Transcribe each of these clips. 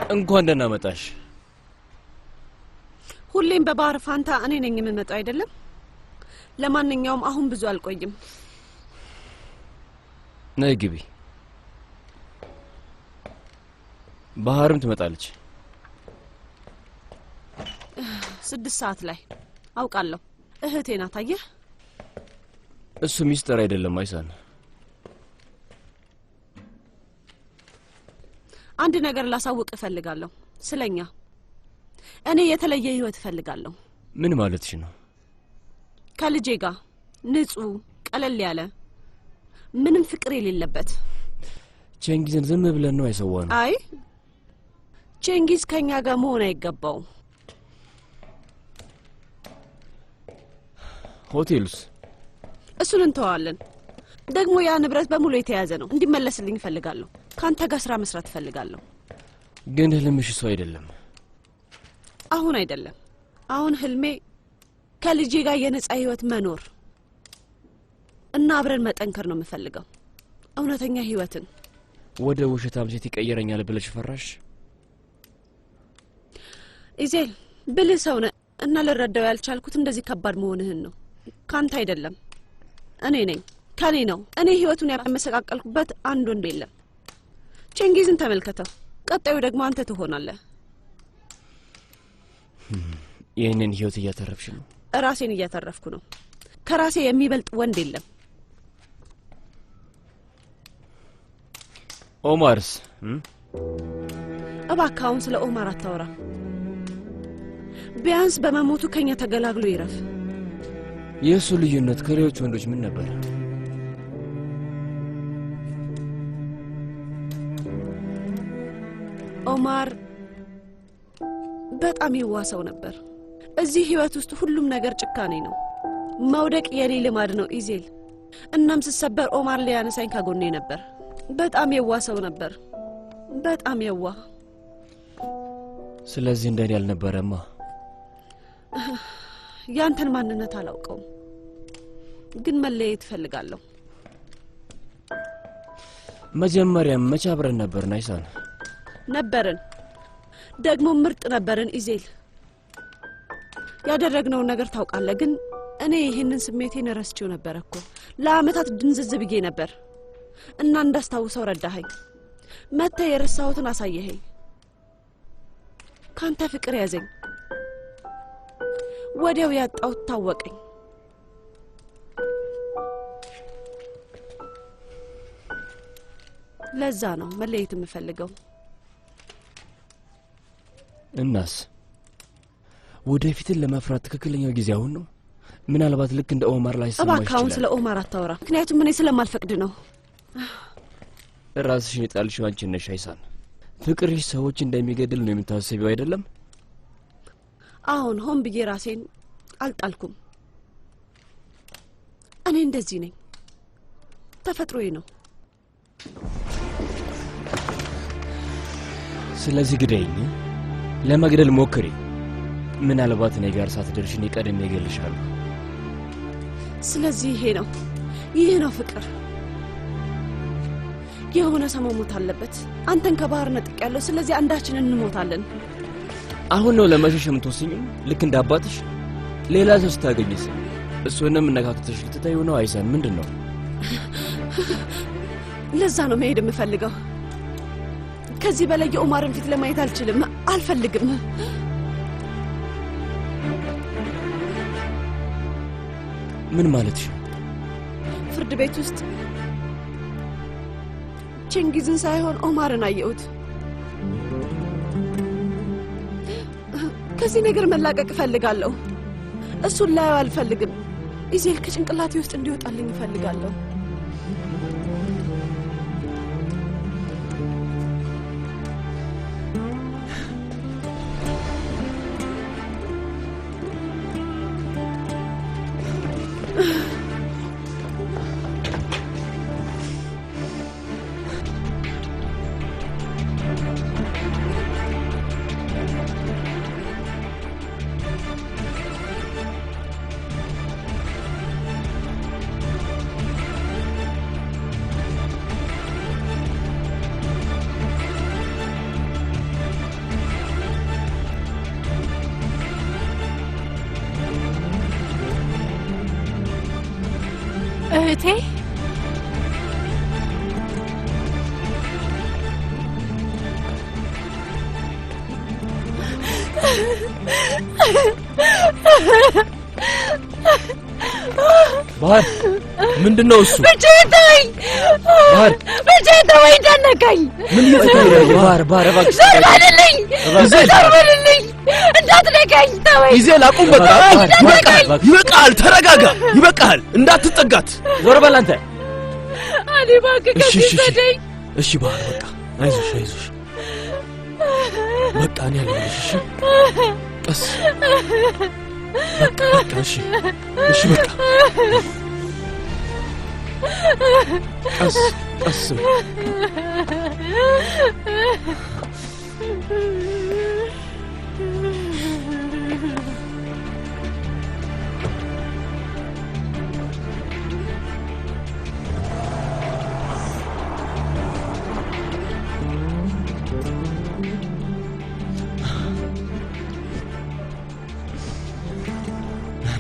እንኳን ደህና መጣሽ። ሁሌም በባህር ፋንታ እኔ ነኝ የምመጣው አይደለም? ለማንኛውም አሁን ብዙ አልቆይም። ነይ ግቢ። ባህርም ትመጣለች 6 ሰዓት ላይ አውቃለሁ። እህቴ ናት። አየህ፣ እሱ ሚስጥር አይደለም አይሳን። አንድ ነገር ላሳውቅ እፈልጋለሁ ስለኛ። እኔ የተለየ ህይወት እፈልጋለሁ። ምን ማለትሽ ነው? ከልጄ ጋር ንጹህ ቀለል ያለ ምንም ፍቅር የሌለበት። ቼንጊዝን ዝም ብለን ነው አይሰዋነው። አይ ቼንጊዝ ከኛ ጋር መሆን አይገባውም። ሆቴሉስ? እሱን እንተዋለን። ደግሞ ያ ንብረት በሙሉ የተያዘ ነው። እንዲመለስልኝ እፈልጋለሁ። ካንተ ጋር ስራ መስራት እፈልጋለሁ። ግን ህልምሽ እሱ አይደለም። አሁን አይደለም። አሁን ህልሜ ከልጄ ጋር የነጻ ህይወት መኖር እና አብረን መጠንከር ነው የምፈልገው። እውነተኛ ህይወትን። ወደ ውሸታም ሴት ይቀየረኛል ብለሽ ፈራሽ? ኢዜል ብልህ ሰው ነህ እና ልረዳው ያልቻልኩት እንደዚህ ከባድ መሆንህን ነው። ካንተ አይደለም፣ እኔ ነኝ። ከኔ ነው። እኔ ህይወቱን ያመሰቃቀልኩበት አንድ ወንድ የለም። ቼንጊዝን ተመልከተው። ቀጣዩ ደግሞ አንተ ትሆናለህ። ይህንን ህይወት እያተረፍሽ ነው? ራሴን እያተረፍኩ ነው። ከራሴ የሚበልጥ ወንድ የለም። ኦማርስ? እባክህ አሁን ስለ ኦማር አታወራ። ቢያንስ በመሞቱ ከኛ ተገላግሎ ይረፍ። የእሱ ልዩነት ከሌሎች ወንዶች ምን ነበር? ኦማር በጣም ይዋሰው ነበር። እዚህ ህይወት ውስጥ ሁሉም ነገር ጭካኔ ነው። መውደቅ የኔ ልማድ ነው ኢዜል። እናም ስሰበር ኦማር ሊያነሳኝ ከጎኔ ነበር። በጣም ይዋሰው ነበር። በጣም የዋ። ስለዚህ እንደኔ ያልነበረማ። ያንተን ማንነት አላውቀውም፣ ግን መለየት እፈልጋለሁ። መጀመሪያም መቼ አብረን ነበርን አይሳን? ነበርን፣ ደግሞ ምርጥ ነበርን ኢዜል። ያደረግነውን ነገር ታውቃለህ። ግን እኔ ይህንን ስሜቴን ረስቼው ነበር እኮ። ለአመታት ድንዝዝ ብዬ ነበር እና እንዳስታውሰው ረዳኸኝ። መተህ የረሳሁትን አሳየኸኝ። ካንተ ፍቅር ያዘኝ። ወዲያው ያጣሁት ታወቀኝ። ለዛ ነው መለየት የምፈልገው። እናስ ወደፊትን ለመፍራት ትክክለኛው ጊዜ አሁን ነው? ምናልባት ልክ እንደ ኦማር ላይ ሰማሽ ይችላል። እባክህ አሁን ስለ ኦማር አታወራ፣ ምክንያቱም እኔ ስለማልፈቅድ ነው። ራስሽን የጣልሽው አንቺ ነሽ አይሳን። ፍቅርሽ ሰዎች እንደሚገድል ነው የምታስቢው አይደለም? አሁን ሆን ብዬ ራሴን አልጣልኩም። እኔ እንደዚህ ነኝ፣ ተፈጥሮዬ ነው። ስለዚህ ግደይኝ፣ ለመግደል ሞክሪ። ምናልባት እኔ ጋር ሳትደርሽ እኔ ቀድሜ እገልሻለሁ። ስለዚህ ይሄ ነው ፍቅር። የሆነ ሰው መሞት አለበት። አንተን ከባህር ነጥቄያለሁ። ስለዚህ አንዳችንን እንሞታለን። አሁን ነው ለመሸሽ የምትወስኚው? ልክ እንደ አባትሽ? ሌላ ሰው ስታገኝስ? እሱንም ነካክተሽ ልትታዩ ነው አይሳን? ምንድን ነው? ለዛ ነው መሄድ የምፈልገው። ከዚህ በላይ የኦማርን ፊት ለማየት አልችልም፣ አልፈልግም። ምን ማለትሽ? ፍርድ ቤት ውስጥ ቼንጊዝን ሳይሆን ኦማርን አየሁት። ከዚህ ነገር መላቀቅ እፈልጋለሁ። እሱን ላየው አልፈልግም። ኢዜል ከጭንቅላቴ ውስጥ እንዲወጣልኝ እፈልጋለሁ። እህቴ ባህር ምንድነው እሱ? ብቻዬን ባህር ብቻዬን ተወኝ፣ እንዳትነካኝ። ምን እየተካሄደ ነው? ባህር እባክሽ ዞር በልልኝ፣ ዞር በልልኝ፣ እንዳትነካኝ፣ ተወኝ። ይዜል አቁም፣ በቃ ይበቃል፣ ተረጋጋ፣ ይበቃል፣ እንዳትጠጋት። ዞር በል አንተ። አሊ እባክህ ከዚህ ሰደኝ። እሺ ባህር በቃ አይዞሽ በቃ እኔ አለሁልሽ። እሺ ቀስ በቃ እሺ በቃ ቀስ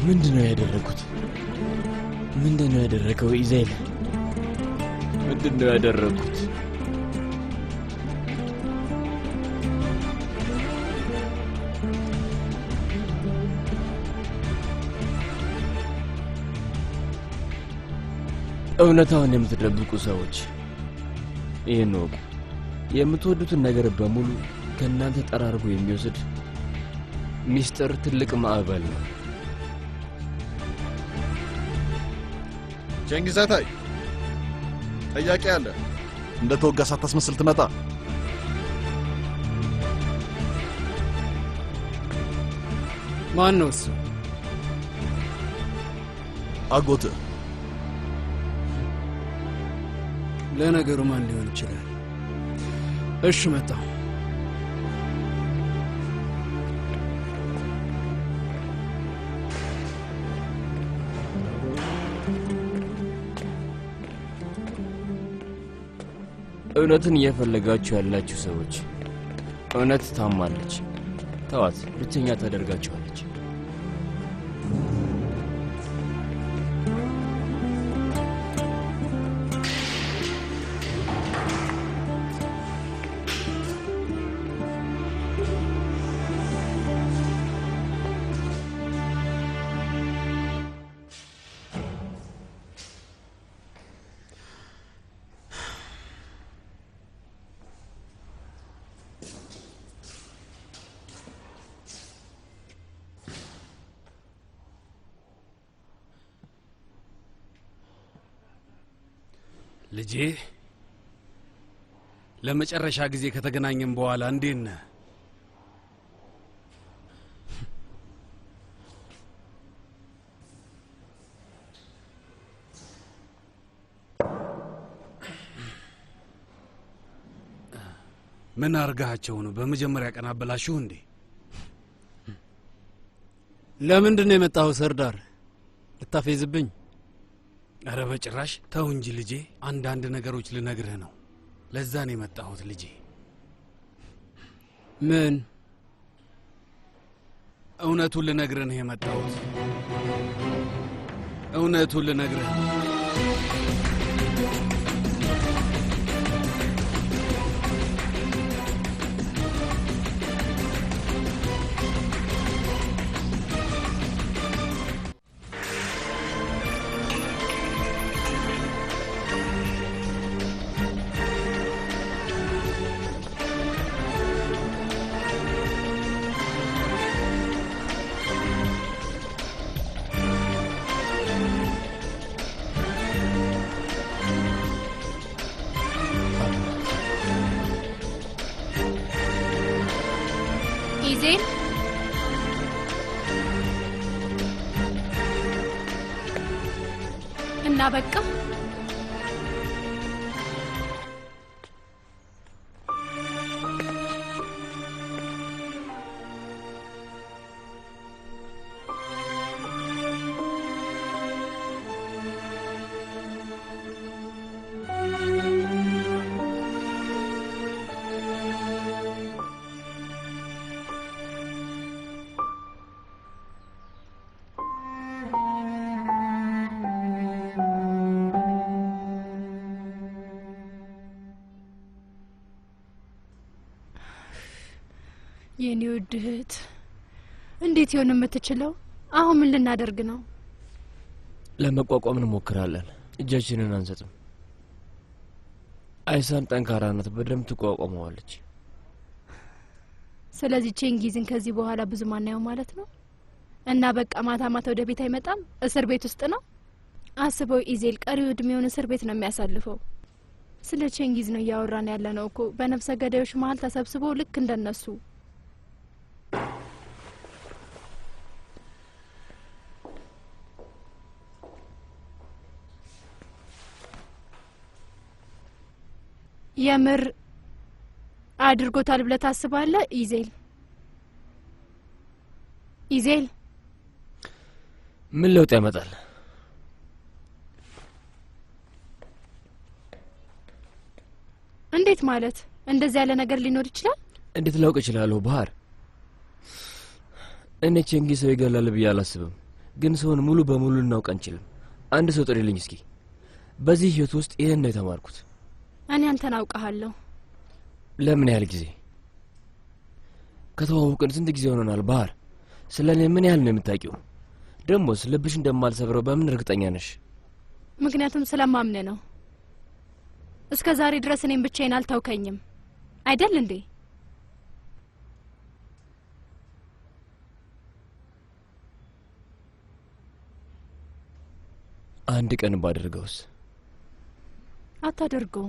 ምንድነው ያደረኩት? ምንድነው ያደረከው ኢዜል? ምንድነው ያደረኩት? እውነታውን የምትደብቁ ሰዎች ይሄን ወቁ። የምትወዱትን ነገር በሙሉ ከእናንተ ጠራርጎ የሚወስድ ሚስጥር ትልቅ ማዕበል ነው። ቸንጊዛታይ ጥያቄ አለ። እንደተወጋ ሳታስመስል ትመጣ። ማን ነው እሱ? አጎት። ለነገሩ ማን ሊሆን ይችላል? እሺ መጣሁ። እውነትን እየፈለጋችሁ ያላችሁ ሰዎች እውነት ታማለች። ተዋት፣ ብቸኛ ታደርጋችኋለች። ልጄ ለመጨረሻ ጊዜ ከተገናኘን በኋላ እንዴት ነህ? ምን አርጋቸው ነው? በመጀመሪያ ቀን አበላሽው እንዴ? ለምንድን ነው የመጣው ሰርዳር? ልታፈይዝብኝ? አረ በጭራሽ ተው እንጂ ልጄ፣ አንዳንድ ነገሮች ልነግርህ ነው። ለዛ ነው የመጣሁት ልጄ። ምን? እውነቱን ልነግርህ ነው የመጣሁት። እውነቱን ልነግርህ ነው። ኢዜል እና በቃ የኔ ውድ እህት እንዴት ይሆን የምትችለው? አሁን ምን ልናደርግ ነው? ለመቋቋም እንሞክራለን። እጃችንን አንሰጥም። አይሳን ጠንካራ ናት፣ በደንብ ትቋቋመዋለች። ስለዚህ ቼንጊዝን ከዚህ በኋላ ብዙ ማናየው ማለት ነው። እና በቃ ማታ ማታ ወደ ቤት አይመጣም፣ እስር ቤት ውስጥ ነው። አስበው ኢዜል ቀሪው እድሜውን እስር ቤት ነው የሚያሳልፈው። ስለ ቼንጊዝ ነው እያወራን ያለ ነው እኮ በነፍሰ ገዳዮች መሀል ተሰብስበው ልክ እንደነሱ። የምር አድርጎታል ብለህ ታስባለህ ኢዜል? ኢዜል ምን ለውጥ ያመጣል? እንዴት ማለት? እንደዚህ ያለ ነገር ሊኖር ይችላል? እንዴት ላውቅ እችላለሁ ባህር? እኔ ቼንጊዝ ሰው ይገላል ብዬ አላስብም፣ ግን ሰውን ሙሉ በሙሉ ልናውቅ አንችልም። አንድ ሰው ጥሪልኝ እስኪ። በዚህ ህይወት ውስጥ ይሄን ነው የተማርኩት። እኔ አንተን አውቃለሁ። ለምን ያህል ጊዜ? ከተዋወቅን ስንት ጊዜ ሆኖናል ባህር? ስለኔ ምን ያህል ነው የምታውቂው? ደሞስ ልብሽ እንደማልሰብረው በምን እርግጠኛ ነሽ? ምክንያቱም ስለማምነ ነው። እስከ ዛሬ ድረስ እኔም ብቻዬን አልተውከኝም አይደል እንዴ? አንድ ቀን ባደርገውስ? አታደርገው።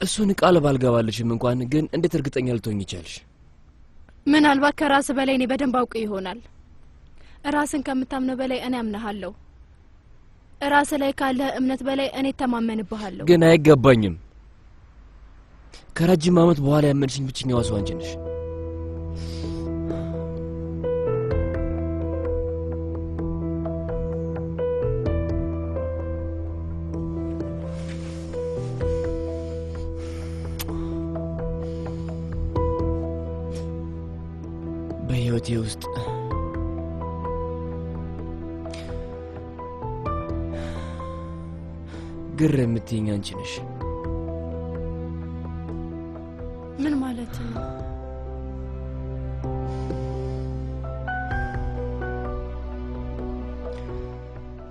እሱን ቃል ባልገባልሽም እንኳን ግን እንዴት እርግጠኛ ልትሆኚ ይቻልሽ? ምናልባት ከራስ በላይ እኔ በደንብ አውቅ ይሆናል። ራስን ከምታምነው በላይ እኔ አምነሃለሁ። ራስ ላይ ካለ እምነት በላይ እኔ ተማመንብሃለሁ። ግን አይገባኝም። ከረጅም ዓመት በኋላ ያመንሽኝ ብቸኛዋ ሰው አንቺ ነሽ። በህይወቴ ውስጥ ግር የምትይኝ አንቺ ነሽ። ምን ማለት ነው?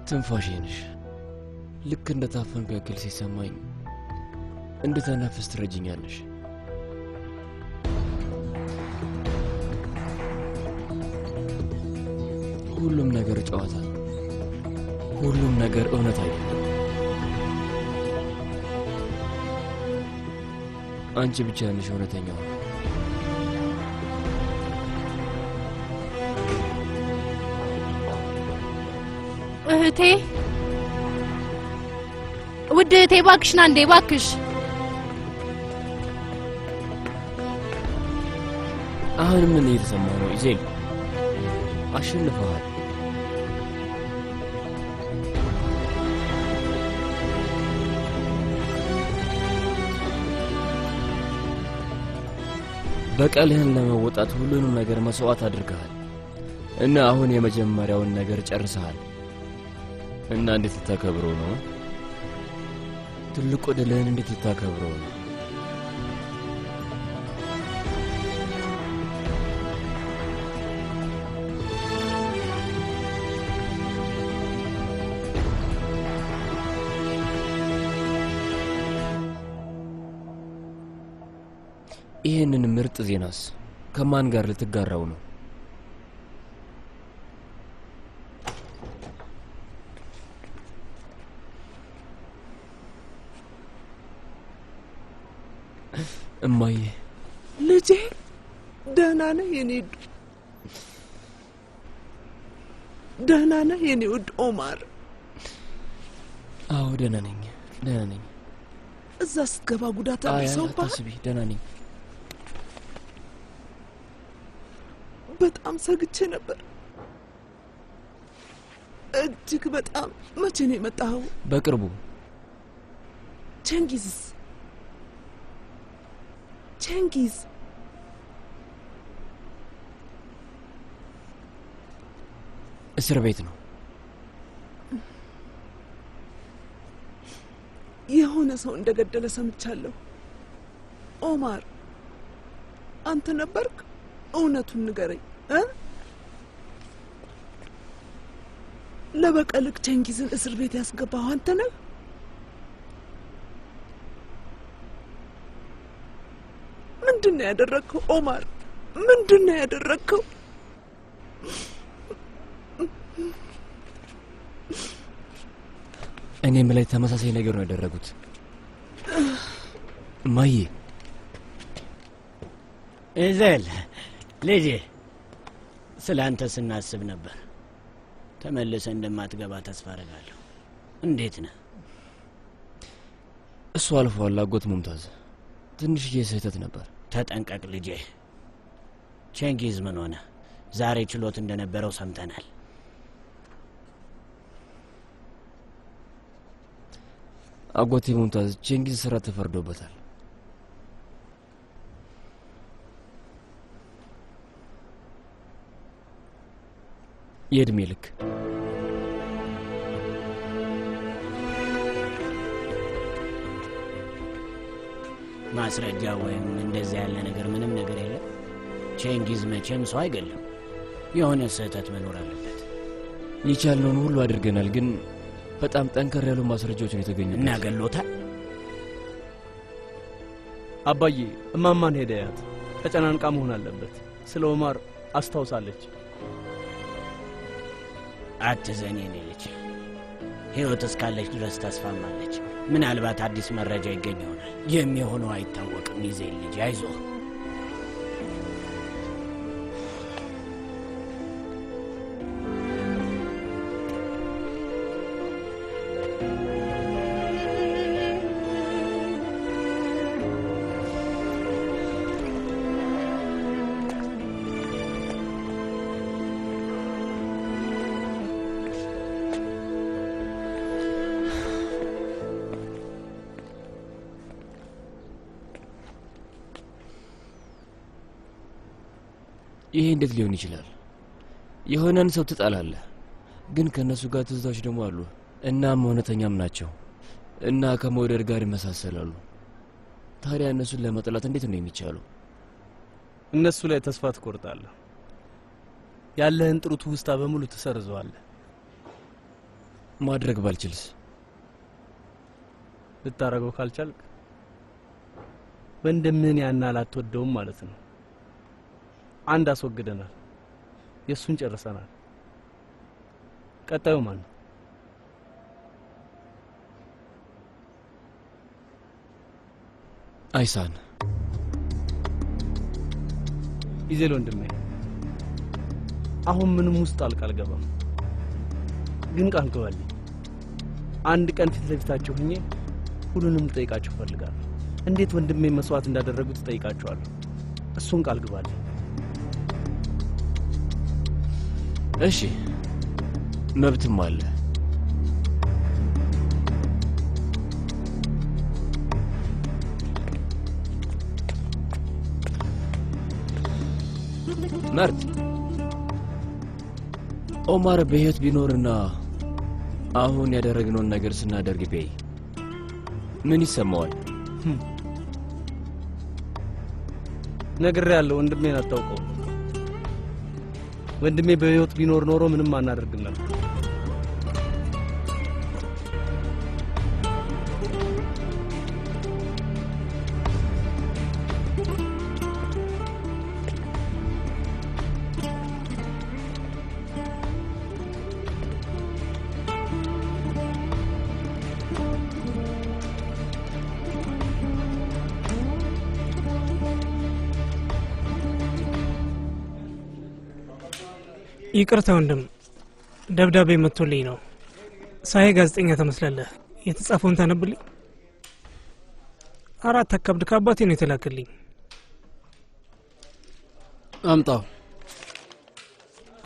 ትንፋሼ ነሽ። ልክ እንደ ታፈንኩ ያክል ሲሰማኝ እንድተነፍስ ትረጅኛለሽ። ሁሉም ነገር ጨዋታ፣ ሁሉም ነገር እውነት አይደለም። አንቺ ብቻ ነሽ እውነተኛው። እህቴ፣ ውድ እህቴ እባክሽና እንዴ እባክሽ። አሁን ምን እየተሰማ ነው ኢዜል? አሸንፈሃል። በቀልህን ለመወጣት ሁሉንም ነገር መስዋዕት አድርገሃል እና አሁን የመጀመሪያውን ነገር ጨርሰሃል። እና እንዴት ልታከብረው ነው? ትልቁ ድልህን እንዴት ልታከብረው ነው? ይህንን ምርጥ ዜናስ ከማን ጋር ልትጋራው ነው? እማዬ። ልጄ ደህና ነህ የኔ ውድ? ደህና ነህ የኔ ውድ ኦማር? አዎ ደህና ነኝ፣ ደህና ነኝ። እዛ ስትገባ ጉዳት አድርሰውብሃል? አታስቢ፣ ደህና ነኝ። በጣም ሰግቼ ነበር፣ እጅግ በጣም። መቼ ነው የመጣኸው? በቅርቡ። ቼንጊዝስ? ቼንጊዝ እስር ቤት ነው። የሆነ ሰው እንደገደለ ሰምቻለሁ። ኦማር አንተ ነበርክ? እውነቱን ንገረኝ ለበቀልክ ቼንጊዝን እስር ቤት ያስገባው አንተ ነህ? ምንድነው ያደረግከው ኦማር? ምንድነው ያደረግከው? እኔም ላይ ተመሳሳይ ነገር ነው ያደረጉት። ማዬ ኢዜል ልጄ ስላንተ ስናስብ ነበር። ተመልሰ እንደማትገባ ተስፋ አደርጋለሁ። እንዴት ነህ? እሱ አልፏል አጎት ሙምታዝ። ትንሽዬ ስህተት ነበር። ተጠንቀቅ ልጄ። ቼንጊዝ ምን ሆነ? ዛሬ ችሎት እንደነበረው ሰምተናል። አጎቴ ሙምታዝ ቼንጊዝ ስራ ተፈርዶበታል። የእድሜ ልክ ማስረጃ ወይም እንደዚህ ያለ ነገር ምንም ነገር የለም። ቼንጊዝ መቼም ሰው አይገለም። የሆነ ስህተት መኖር አለበት። የቻልነውን ሁሉ አድርገናል፣ ግን በጣም ጠንከር ያሉ ማስረጃዎች ነው የተገኙት። እና ገሎታል። አባዬ እማማን ሄደያት ተጨናንቃ መሆን አለበት። ስለ ኦማር አስታውሳለች። አትዘን የኔ ልጅ። ሕይወት እስካለች ድረስ ተስፋማለች። ምናልባት አዲስ መረጃ ይገኝ ይሆናል። የሚሆነው አይታወቅም። ኢዜል ልጅ አይዞህ። ይሄ እንዴት ሊሆን ይችላል? የሆነን ሰው ትጣላለህ፣ ግን ከነሱ ጋር ትዝታዎች ደግሞ አሉ። እናም እውነተኛም ናቸው እና ከመውደድ ጋር ይመሳሰላሉ። ታዲያ እነሱን ለመጥላት እንዴት ነው የሚቻለው? እነሱ ላይ ተስፋ ትቆርጣለህ። ያለህን ጥሩ ትውስታ በሙሉ ትሰርዘዋለህ። ማድረግ ባልችልስ? ልታረገው ካልቻልክ ወንድምህን ያናል አትወደውም ማለት ነው። አንድ አስወግደናል። የሱን ጨርሰናል። ቀጣዩ ማን ነው? አይሳን። ኢዜል ወንድሜ፣ አሁን ምንም ውስጥ አልገባም፣ ግን ቃል ግባልኝ። አንድ ቀን ፊት ለፊታቸው ሆኜ ሁሉንም ልጠይቃቸው ፈልጋለሁ። እንዴት ወንድሜ መስዋዕት እንዳደረጉት ጠይቃቸዋለሁ። እሱን ቃል ግባልኝ። እሺ፣ መብትም አለ። መርት ኦማር በህይወት ቢኖርና አሁን ያደረግነውን ነገር ስናደርግ ቢያይ ምን ይሰማዋል? ነግሬያለሁ። ወንድሜን አታውቀው። ወንድሜ በህይወት ቢኖር ኖሮ ምንም አናደርግም ነበር። ይቅርታ ወንድም፣ ደብዳቤ መጥቶልኝ ነው። ሳይ ጋዜጠኛ ተመስላለህ። የተጻፈውን ታነብልኝ? አራት አካብድ ከአባቴ ነው የተላከልኝ። አምጣው።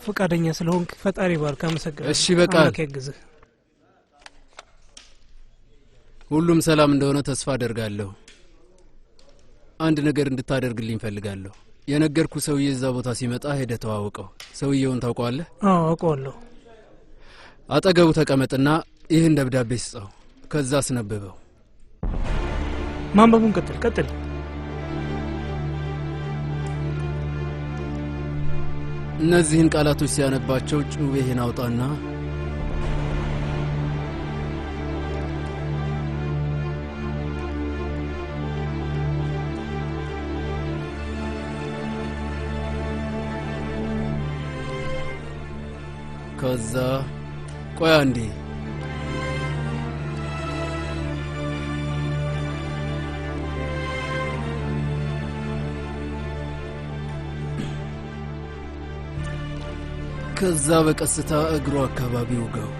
ፈቃደኛ ስለሆንክ ፈጣሪ ባርክ። አመሰግናለሁ። እሺ በቃል ያግዝህ። ሁሉም ሰላም እንደሆነ ተስፋ አደርጋለሁ። አንድ ነገር እንድታደርግልኝ ፈልጋለሁ። የነገርኩ ሰውዬ እዛ ቦታ ሲመጣ ሄደህ ተዋውቀው። ሰውዬውን ታውቀዋለህ? አዎ አውቀዋለሁ። አጠገቡ ተቀመጥና ይህን ደብዳቤ ስጠው። ከዛ አስነብበው። ማንበቡን ቀጥል። እነዚህን ቃላቶች ሲያነባቸው ጩቤህን አውጣና ከዛ ቆይ አንዴ ከዛ በቀስታ እግሩ አካባቢ ውጋው።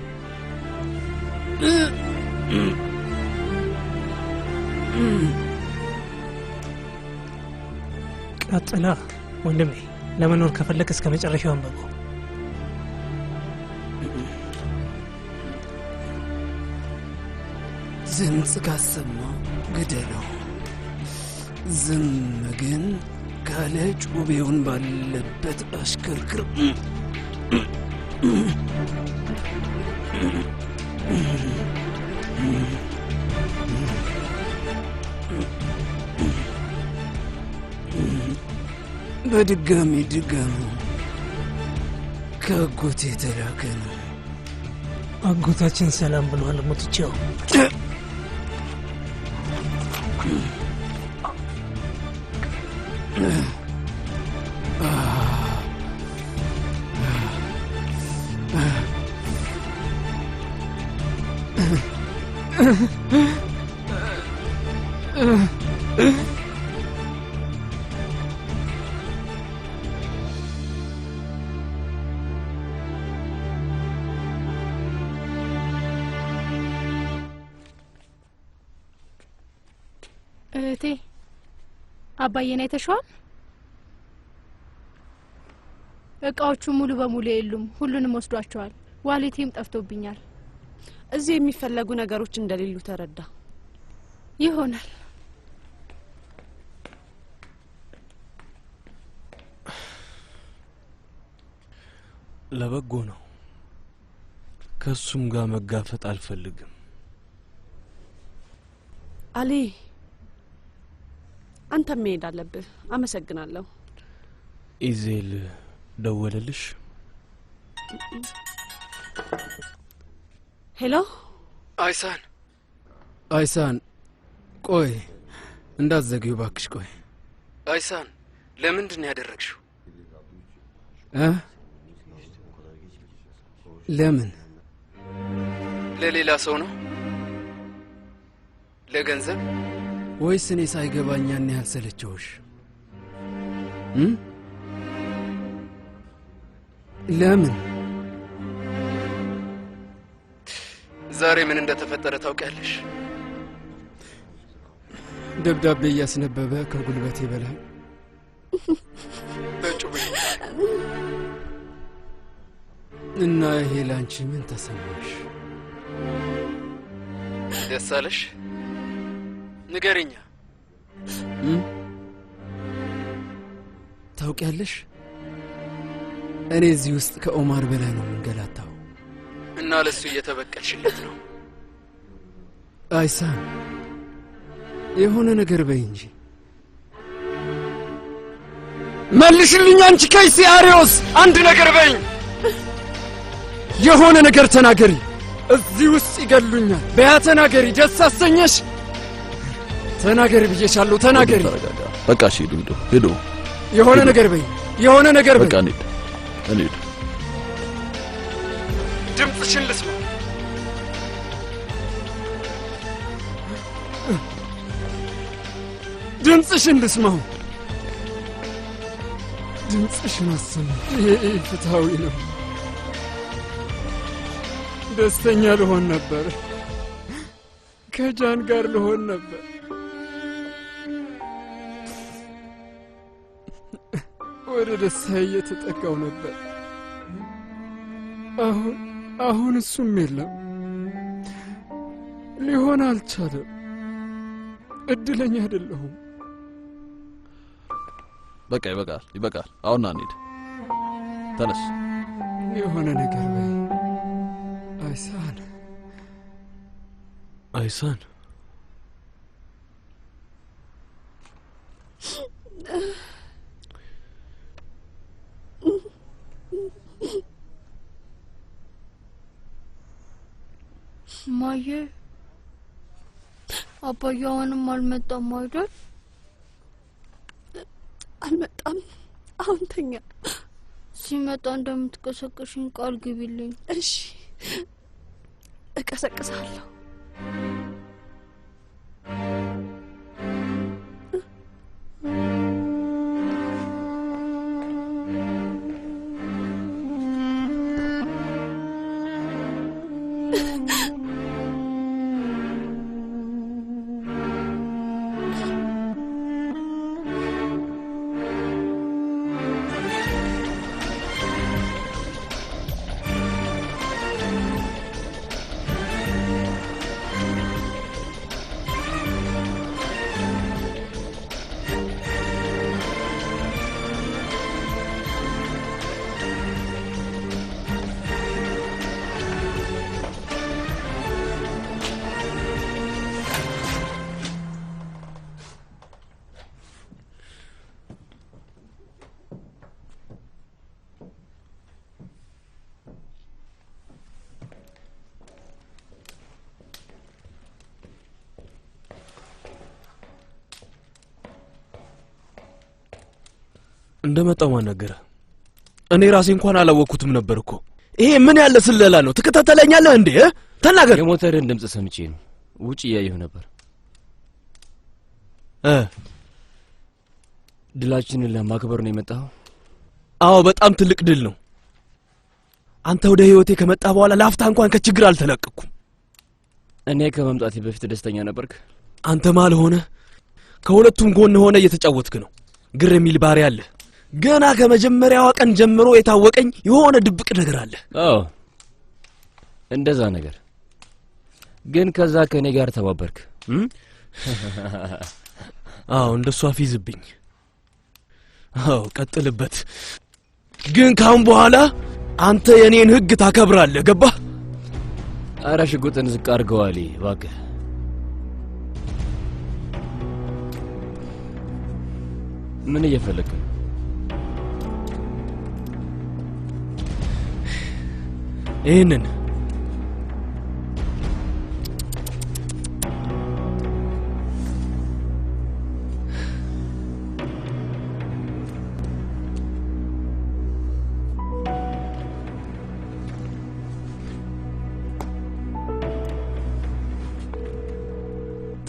ቀጥላ ወንድሜ፣ ለመኖር ከፈለክ እስከ መጨረሻው አንበበው። ድምፅ ካሰማ ግደለው። ዝም ግን ካለ ጩቤውን ባለበት አሽከርክር። በድጋሚ ድጋሙ። ከአጎቴ የተላከ ነው። አጎታችን ሰላም ብሏል። ሙትቻው እህቴ አባዬን አይተሽዋል? እቃዎቹ ሙሉ በሙሉ የሉም። ሁሉንም ወስዷቸዋል። ዋሌቴም ጠፍቶብኛል። እዚህ የሚፈለጉ ነገሮች እንደሌሉ ተረዳ ይሆናል። ለበጎ ነው። ከሱም ጋር መጋፈጥ አልፈልግም። አሊ፣ አንተ መሄድ አለብህ። አመሰግናለሁ። ኢዜል ደወለልሽ? ሄሎ አይሳን፣ አይሳን ቆይ እንዳትዘጊው ባክሽ። ቆይ አይሳን፣ ለምንድን ነው ያደረግሽው? ለምን? ለሌላ ሰው ነው? ለገንዘብ ወይስ እኔ ሳይገባኝ ያን ያህል ሰለቸውሽ? ለምን? ዛሬ ምን እንደተፈጠረ ታውቂያለሽ? ደብዳቤ እያስነበበ ከጉልበቴ በላይ በጩቤ እና ይሄ ላንቺ ምን ተሰማሽ? ደስ አለሽ? ንገሪኛ። ታውቂያለሽ እኔ እዚህ ውስጥ ከኦማር በላይ ነው የምንገላታው እና ለሱ እየተበቀልሽለት ነው። አይሳን የሆነ ነገር በይ እንጂ። መልሽልኝ አንቺ ከይሲ አሪዮስ፣ አንድ ነገር በይኝ። የሆነ ነገር ተናገሪ። እዚህ ውስጥ ይገሉኛል። በያ ተናገሪ። ደስ አሰኘሽ? ተናገሪ ብዬሻለሁ። ተናገሪ። በቃ እሺ፣ ሂዱ። የሆነ ነገር በይ። የሆነ ነገር በይ። በቃ እንሂድ። ድምፅሽን ልስማ። ድምፅሽን ልስማው። ድምፅሽን አሰማ። ይሄ ፍትሃዊ ነው። ደስተኛ ልሆን ነበር። ከጃን ጋር ልሆን ነበር። ወደ ደስታ እየተጠጋው ነበር። አሁን እሱም የለም። ሊሆን አልቻለም። እድለኛ አይደለሁም። በቃ ይበቃል። አሁን ና እንሂድ። ተነስ። የሆነ ነገር በይ አይሳን። እማዬ አባዬ አሁንም አልመጣም አይደል? አልመጣም። አሁን ተኛ። ሲመጣ እንደምትቀሰቅሽኝ ቃል ግቢልኝ። እሺ እቀሰቅሳለሁ። እንደመጣው ማን ነገረ? እኔ ራሴ እንኳን አላወቅኩትም ነበር እኮ። ይሄ ምን ያለ ስለላ ነው? ትከታተለኛለህ እንዴ? ተናገር። የሞተርን ድምጽ ሰምቼ ነው። ውጪ እያየሁ ነበር። ድላችንን ለማክበር ነው የመጣው? አዎ፣ በጣም ትልቅ ድል ነው። አንተ ወደ ህይወቴ ከመጣ በኋላ ላፍታ እንኳን ከችግር አልተላቀቅኩም። እኔ ከመምጣቴ በፊት ደስተኛ ነበርክ? አንተ ማል ሆነ ከሁለቱም ጎን ሆነ እየተጫወትክ ነው። ግር የሚል ባህሪ አለ። ገና ከመጀመሪያዋ ቀን ጀምሮ የታወቀኝ የሆነ ድብቅ ነገር አለ። አዎ እንደዛ ነገር። ግን ከዛ ከኔ ጋር ተባበርክ? አዎ እንደሱ አፊዝብኝ። አዎ ቀጥልበት። ግን ካሁን በኋላ አንተ የኔን ህግ ታከብራለህ። ገባህ? አረ ሽጉጥን ዝቅ አድርገዋል እባክህ። ምን እየፈለክ ነው? ይህንን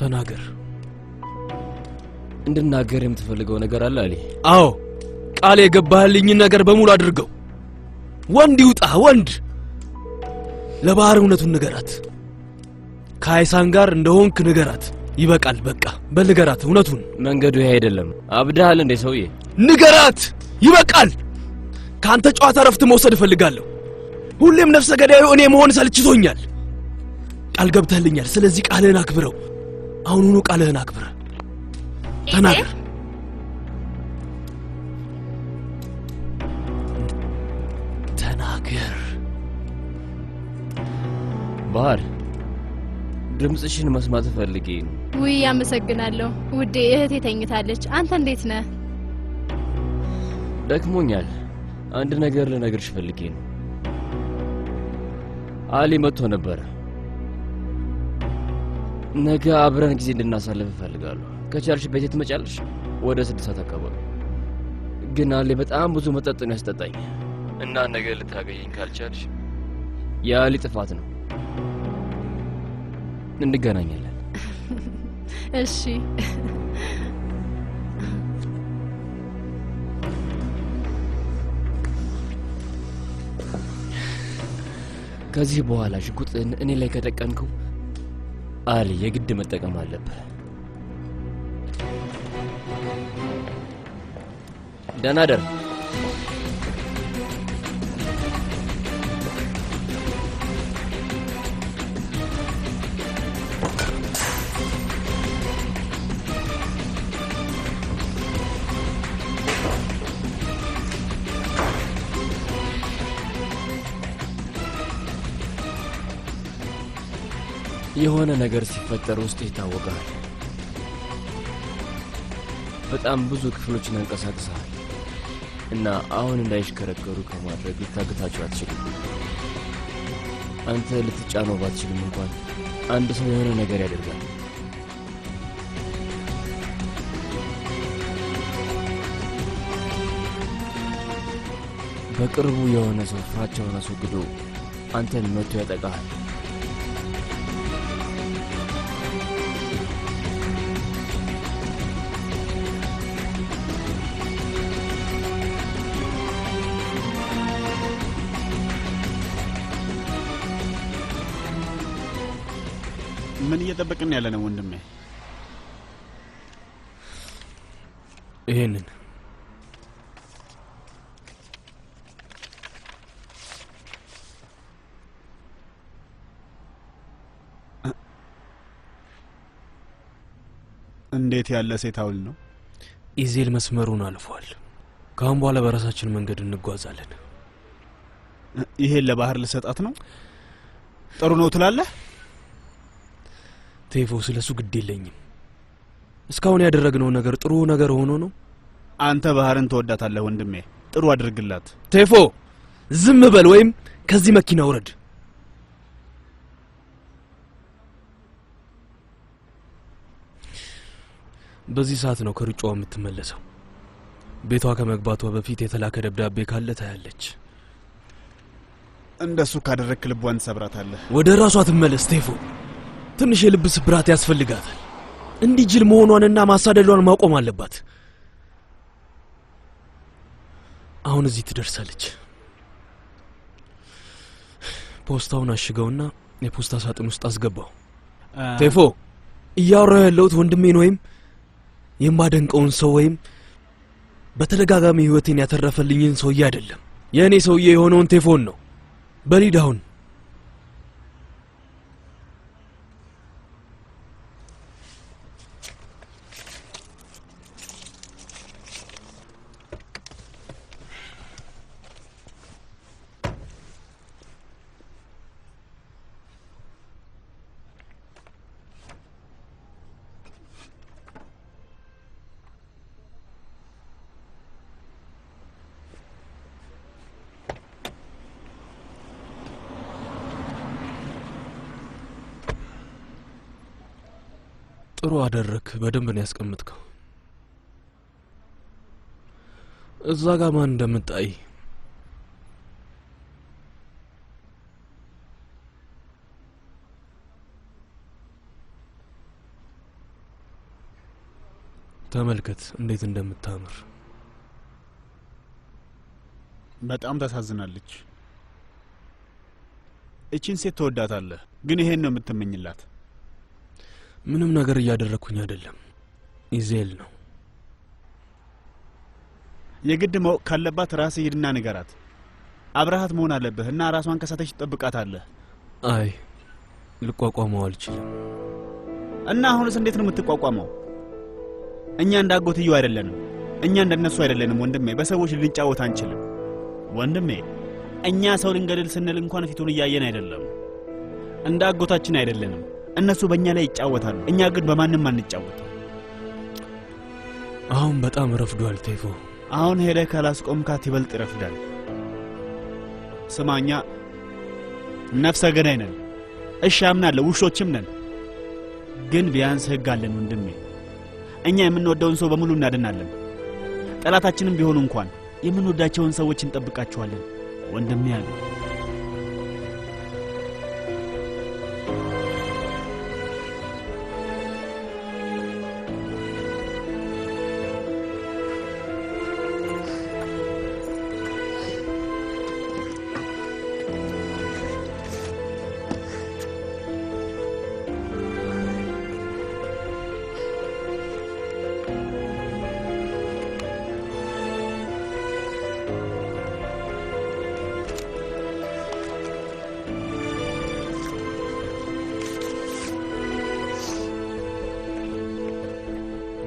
ተናገር። እንድናገር የምትፈልገው ነገር አለ አሊ? አዎ ቃል የገባህልኝን ነገር በሙሉ አድርገው። ወንድ ይውጣ ወንድ። ለባህር እውነቱን ንገራት። ከአይሳን ጋር እንደሆንክ ንገራት። ይበቃል በቃ በልገራት እውነቱን። መንገዱ ይሄ አይደለም። አብዳሃል እንዴ ሰውዬ? ንገራት። ይበቃል። ካንተ ጨዋታ ረፍት መውሰድ እፈልጋለሁ። ሁሌም ነፍሰ ገዳዩ እኔ መሆን ሰልችቶኛል። ቃል ገብተህልኛል። ስለዚህ ቃልህን አክብረው። አሁኑኑ ቃልህን አክብረ ተናገር። ተናገር። ባህር ድምጽሽን መስማት ፈልጌ ነው። ውይ አመሰግናለሁ ውዴ። እህቴ ተኝታለች። አንተ እንዴት ነህ? ደክሞኛል። አንድ ነገር ልነግርሽ ፈልጌ ነው። አሊ መጥቶ ነበር። ነገ አብረን ጊዜ እንድናሳልፍ እፈልጋለሁ። ከቻልሽ ቤቴ ትመጫለሽ? ወደ 6 ሰዓት አካባቢ። ግን አሊ በጣም ብዙ መጠጥ ነው ያስጠጣኝ እና ነገ ልታገኘኝ ካልቻልሽ የአሊ ጥፋት ነው። እንገናኛለን። እሺ ከዚህ በኋላ ሽጉጥን እኔ ላይ ከደቀንከው አሊ የግድ መጠቀም አለብህ። ደህና ደር። የሆነ ነገር ሲፈጠር ውስጥ ይታወቃል። በጣም ብዙ ክፍሎችን አንቀሳቅሰሃል እና አሁን እንዳይሽከረከሩ ከማድረግ ልታግታቸው አትችልም። አንተ ልትጫነው ባትችልም እንኳን አንድ ሰው የሆነ ነገር ያደርጋል። በቅርቡ የሆነ ሰው ፍራቻውን አስወግዶ አንተን መጥቶ ያጠቃሃል። ምን እየጠበቅን ያለ ነው ወንድሜ? ይሄንን እንዴት ያለ ሴት አውል ነው? ኢዜል መስመሩን አልፏል። ካሁን በኋላ በራሳችን መንገድ እንጓዛለን። ይሄን ለባህር ልሰጣት ነው? ጥሩ ነው ትላለህ? ቴፎ ስለሱ ግድ የለኝም። እስካሁን ያደረግነው ነገር ጥሩ ነገር ሆኖ ነው። አንተ ባህርን ተወዳታለህ ወንድሜ፣ ጥሩ አድርግላት። ቴፎ ዝም በል ወይም ከዚህ መኪና ውረድ። በዚህ ሰዓት ነው ከሩጫዋ የምትመለሰው። ቤቷ ከመግባቷ በፊት የተላከ ደብዳቤ ካለ ታያለች። እንደሱ ካደረክ ልቧን ሰብራታለህ። ወደ ራሷ ትመለስ ቴፎ። ትንሽ የልብ ስብራት ያስፈልጋታል። እንዲህ ጅል መሆኗንና ማሳደዷን ማቆም አለባት። አሁን እዚህ ትደርሳለች። ፖስታውን አሽገውና የፖስታ ሳጥን ውስጥ አስገባው። ቴፎ እያወራሁ ያለሁት ወንድሜን ወይም የማደንቀውን ሰው ወይም በተደጋጋሚ ህይወቴን ያተረፈልኝን ሰውዬ አይደለም። የእኔ ሰውዬ የሆነውን ቴፎን ነው። በሊድ አሁን ጥሩ አደረክ። በደንብ ነው ያስቀምጥከው። እዛ ጋር ማን እንደምታይ ተመልከት፣ እንዴት እንደምታምር። በጣም ታሳዝናለች። እቺን ሴት ተወዳታለህ፣ ግን ይሄን ነው የምትመኝላት? ምንም ነገር እያደረኩኝ አይደለም። ኢዜል ነው የግድ ማወቅ ካለባት ራስህ ሂድና ንገራት። አብረሃት መሆን አለብህ እና ራሷን ከሳተች ትጠብቃታለህ። አይ ልቋቋመው አልችልም። እና አሁንስ እንዴት ነው የምትቋቋመው? እኛ እንዳጎትየው አይደለንም። እኛ እንደነሱ አይደለንም ወንድሜ። በሰዎች ልንጫወት አንችልም ወንድሜ። እኛ ሰው ልንገድል ስንል እንኳን ፊቱን እያየን አይደለም። እንዳጎታችን አይደለንም። እነሱ በእኛ ላይ ይጫወታሉ፣ እኛ ግን በማንም አንጫወት። አሁን በጣም ረፍዷል ቴፎ። አሁን ሄደህ ካላስቆምካት ይበልጥ ይረፍዳል። ስማኛ፣ ነፍሰ ገዳይ ነን። እሺ አምናለሁ፣ ውሾችም ነን። ግን ቢያንስ ህግ አለን ወንድሜ። እኛ የምንወደውን ሰው በሙሉ እናድናለን። ጠላታችንም ቢሆኑ እንኳን የምንወዳቸውን ሰዎች እንጠብቃቸዋለን ወንድሜ ያለ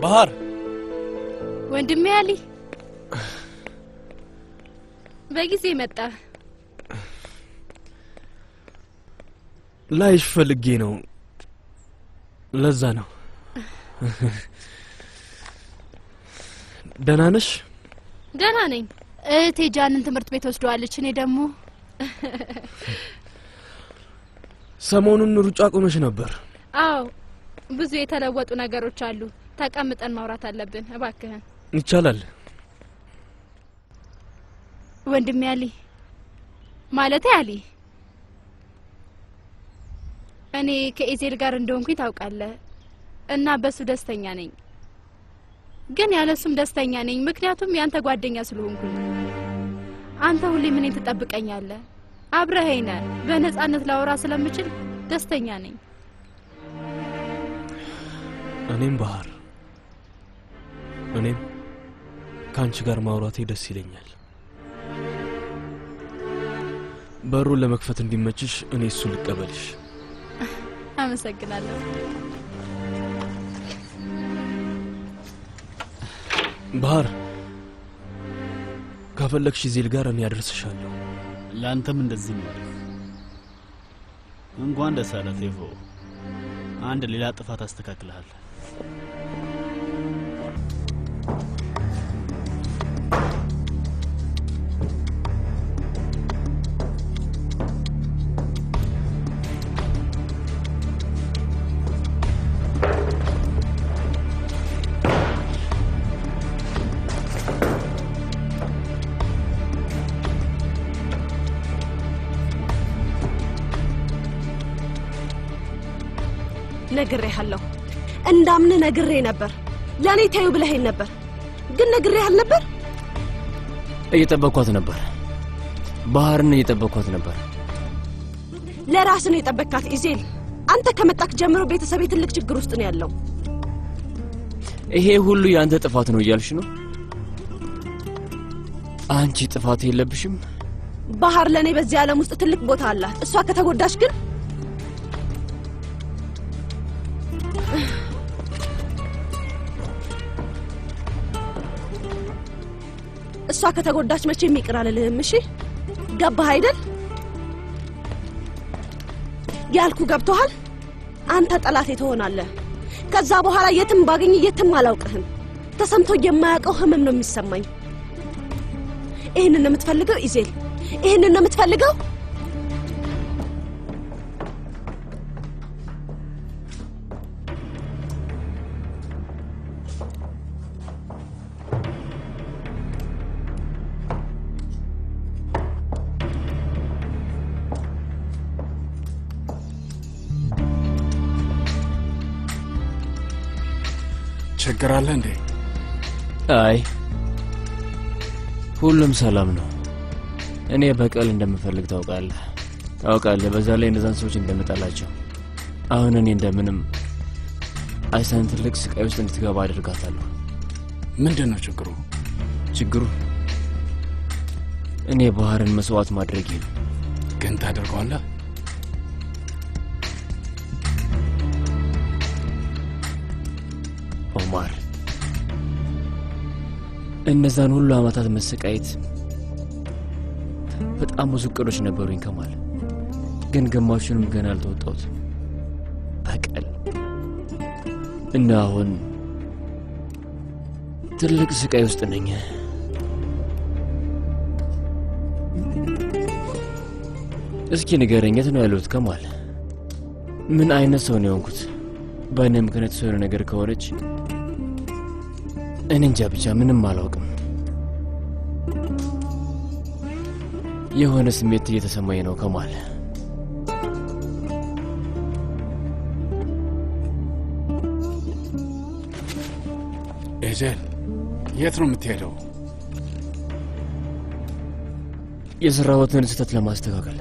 ባህር ወንድሜ አሊ በጊዜ መጣ። ላይሽ ፈልጌ ነው። ለዛ ነው። ደህና ነሽ? ደህና ነኝ። እህቴ ጃንን ትምህርት ቤት ወስደዋለች። እኔ ደግሞ ሰሞኑን ሩጫ ቆመሽ ነበር። አዎ ብዙ የተለወጡ ነገሮች አሉ። ተቀምጠን ማውራት አለብን እባክህን። ይቻላል። ወንድሜ አሊ ማለት አሊ እኔ ከኢዜል ጋር እንደሆንኩኝ ታውቃለህ እና በሱ ደስተኛ ነኝ። ግን ያለሱም ደስተኛ ነኝ ምክንያቱም ያንተ ጓደኛ ስለሆንኩኝ። አንተ ሁሌ ምን ትጠብቀኛለህ? አብረኸኝ ነህ። በነጻነት ላወራ ስለምችል ደስተኛ ነኝ። እኔም ባህር እኔም ካንቺ ጋር ማውራቴ ደስ ይለኛል። በሩን ለመክፈት እንዲመችሽ እኔ እሱ ልቀበልሽ። አመሰግናለሁ። ባህር ካፈለግሽ ዜል ጋር እኔ ያደርስሻለሁ። ላንተም እንደዚህ ነው። እንኳን ደስ አለህ ቴፎ። አንድ ሌላ ጥፋት አስተካክለሃል። ነግሬሃለሁ። እንዳምን ነግሬ ነበር። ለኔ ታዩ ብለኸኝ ነበር። ግን ነግሬሃል ነበር። እየጠበቅኳት ነበር። ባህርን እየጠበቅኳት ነበር። ለራስ ነው የጠበቅካት ኢዜል። አንተ ከመጣክ ጀምሮ ቤተሰቤ ትልቅ ችግር ውስጥ ነው ያለው። ይሄ ሁሉ ያንተ ጥፋት ነው እያልሽ ነው? አንቺ ጥፋት የለብሽም። ባህር ለኔ በዚህ ዓለም ውስጥ ትልቅ ቦታ አላት። እሷ ከተጎዳሽ ግን እሷ ከተጎዳች መቼም ይቅር አልልህም። እሺ ገባህ አይደል? ያልኩ ገብቶሃል? አንተ ጠላቴ ትሆናለህ። ከዛ በኋላ የትም ባገኝ የትም አላውቅህም። ተሰምቶ የማያውቀው ህመም ነው የሚሰማኝ። ይሄንን ነው የምትፈልገው ኢዜል? ይሄንን ነው የምትፈልገው? ችግር አለ እንዴ? አይ ሁሉም ሰላም ነው። እኔ በቀል እንደምፈልግ ታውቃለህ። በዛ ላይ እነዛን ሰዎች እንደምጠላቸው። አሁን እኔ እንደምንም አይሳን ትልቅ ስቃይ ውስጥ እንድትገባ አድርጋታለሁ። ምንድነው ችግሩ? ችግሩ እኔ ባህርን መስዋዕት ማድረጌ ነው። ግን ታደርገዋለህ? ኦማር እነዛን ሁሉ አመታት መሰቃየት በጣም ብዙ እቅዶች ነበሩኝ ከማል። ግን ግማሹንም ገና አልተወጣሁት። በቀል እና አሁን ትልቅ ስቃይ ውስጥ ነኝ። እስኪ ንገረኝ፣ የት ነው ያለሁት ከማል? ምን አይነት ሰው ነው የሆንኩት? በእኔ ምክንያት ሰው ነገር ከሆነች እኔ እንጃ፣ ብቻ ምንም አላውቅም። የሆነ ስሜት እየተሰማኝ ነው ከማል። ኢዜል የት ነው የምትሄደው? የሰራሁትን ስህተት ለማስተካከል።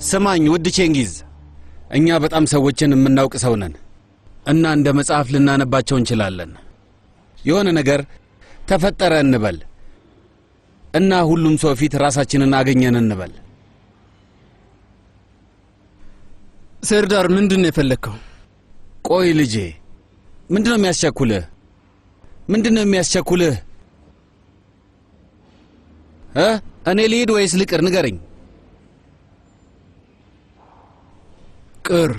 ስማኝ ውድ ቼንጊዝ፣ እኛ በጣም ሰዎችን የምናውቅ ሰው ነን እና እንደ መጽሐፍ ልናነባቸው እንችላለን። የሆነ ነገር ተፈጠረ እንበል እና ሁሉም ሰው ፊት ራሳችንን አገኘን እንበል። ሰርዳር ምንድነው የፈለከው? ቆይ ልጄ፣ ምንድነው የሚያስቸኩልህ? ምንድነው የሚያስቸኩልህ? እኔ ልሂድ ወይስ ልቅር? ንገረኝ። ቅር።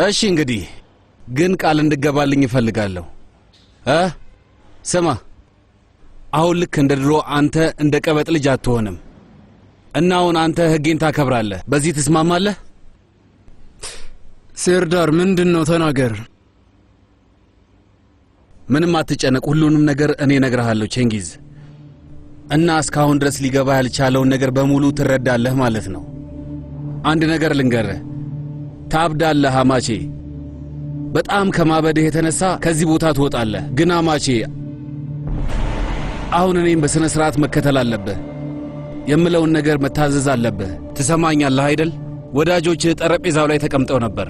እሺ እንግዲህ ግን ቃል እንድገባልኝ እፈልጋለሁ። ስማ፣ አሁን ልክ እንደ ድሮ አንተ እንደ ቀበጥ ልጅ አትሆንም እና አሁን አንተ ሕጌን ታከብራለህ። በዚህ ትስማማለህ? ሴርዳር ምንድነው? ተናገር። ምንም አትጨነቅ፣ ሁሉንም ነገር እኔ እነግርሃለሁ ቼንጊዝ። እና እስካሁን ድረስ ሊገባ ያልቻለውን ነገር በሙሉ ትረዳለህ ማለት ነው። አንድ ነገር ልንገርህ፣ ታብዳለህ አማቼ። በጣም ከማበድህ የተነሳ ከዚህ ቦታ ትወጣለህ። ግን አማቼ አሁን እኔም በስነ ስርዓት መከተል አለብህ። የምለውን ነገር መታዘዝ አለብህ። ትሰማኛለህ አይደል? ወዳጆችህ ጠረጴዛው ላይ ተቀምጠው ነበር።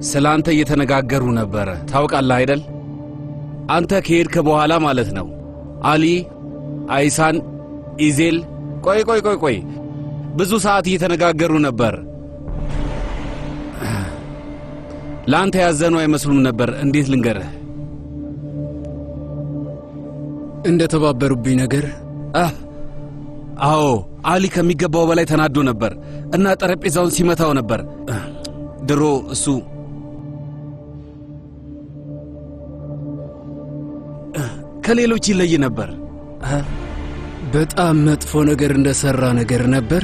ስላንተ እየተነጋገሩ ነበር። ታውቃለህ አይደል? አንተ ከሄድክ በኋላ ማለት ነው። አሊ፣ አይሳን፣ ኢዜል ቆይ ብዙ ሰዓት እየተነጋገሩ ነበር። ላንተ ያዘኑ አይመስሉም ነበር። እንዴት ልንገርህ? እንደ ተባበሩብኝ ነገር? አዎ፣ አሊ ከሚገባው በላይ ተናዶ ነበር እና ጠረጴዛውን ሲመታው ነበር። ድሮ እሱ ከሌሎች ይለይ ነበር። በጣም መጥፎ ነገር እንደሰራ ነገር ነበር።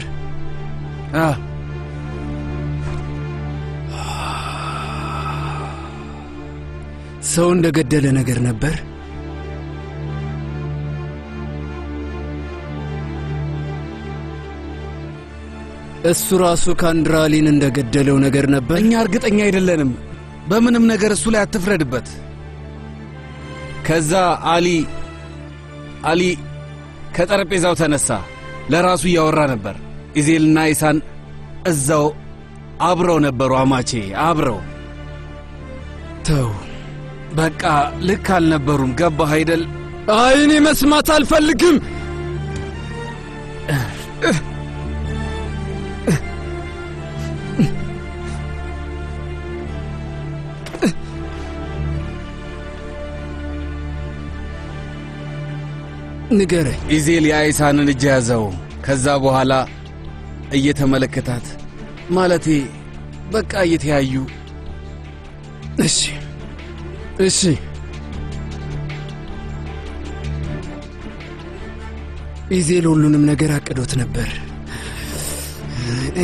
ሰው እንደገደለ ነገር ነበር። እሱ ራሱ ካንድራሊን እንደገደለው ነገር ነበር። እኛ እርግጠኛ አይደለንም። በምንም ነገር እሱ ላይ አትፍረድበት። ከዛ አሊ ከጠረጴዛው ተነሳ። ለራሱ እያወራ ነበር። ኢዜልና ኢሳን እዛው አብረው ነበሩ። አማቼ አብረው። ተው በቃ ልክ አልነበሩም። ገባህ አይደል? አይ እኔ መስማት አልፈልግም። ንገረኝ። ኢዜል የአይሳንን እጅ ያዘው። ከዛ በኋላ እየተመለከታት ማለቴ በቃ እየተያዩ እሺ ኢዜል ሁሉንም ነገር አቅዶት ነበር።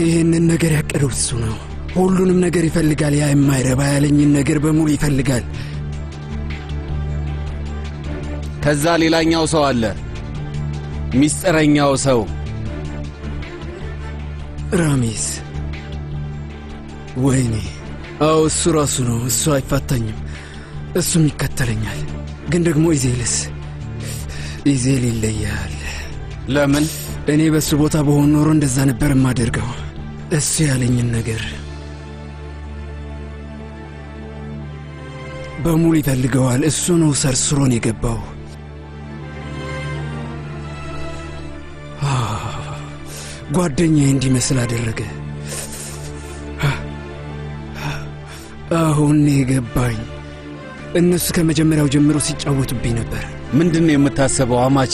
ይህንን ነገር ያቀደው እሱ ነው። ሁሉንም ነገር ይፈልጋል። ያ የማይረባ ያለኝን ነገር በሙሉ ይፈልጋል። ከዛ ሌላኛው ሰው አለ፣ ሚስጥረኛው ሰው ራሚስ። ወይኔ አዎ እሱ ራሱ ነው። እሱ አይፋታኝም። እሱም ይከተለኛል። ግን ደግሞ ኢዜልስ? ኢዜል ይለያል። ለምን? እኔ በሱ ቦታ በሆን ኖሮ እንደዛ ነበር የማደርገው። እሱ ያለኝን ነገር በሙሉ ይፈልገዋል። እሱ ነው ሰርስሮን የገባው። ጓደኛዬ እንዲመስል አደረገ። አሁን የገባኝ እነሱ ከመጀመሪያው ጀምሮ ሲጫወቱብኝ ነበር። ምንድነው የምታስበው አማቼ?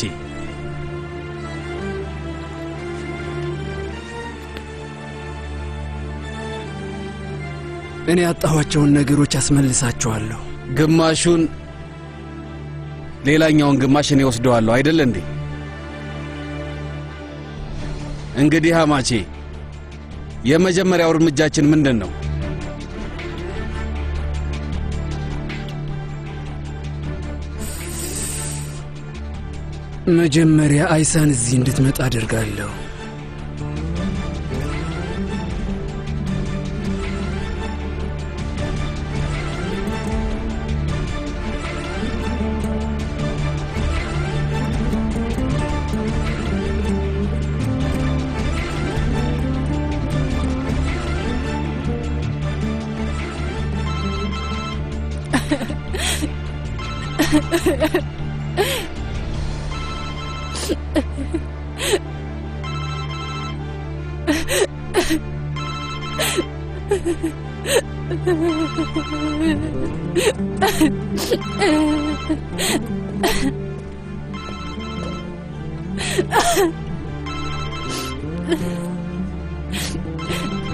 እኔ ያጣኋቸውን ነገሮች አስመልሳቸዋለሁ። ግማሹን፣ ሌላኛውን ግማሽ እኔ ወስደዋለሁ አይደል እንዴ? እንግዲህ አማቼ የመጀመሪያው እርምጃችን ምንድን ነው? መጀመሪያ አይሳን እዚህ እንድትመጣ አደርጋለሁ።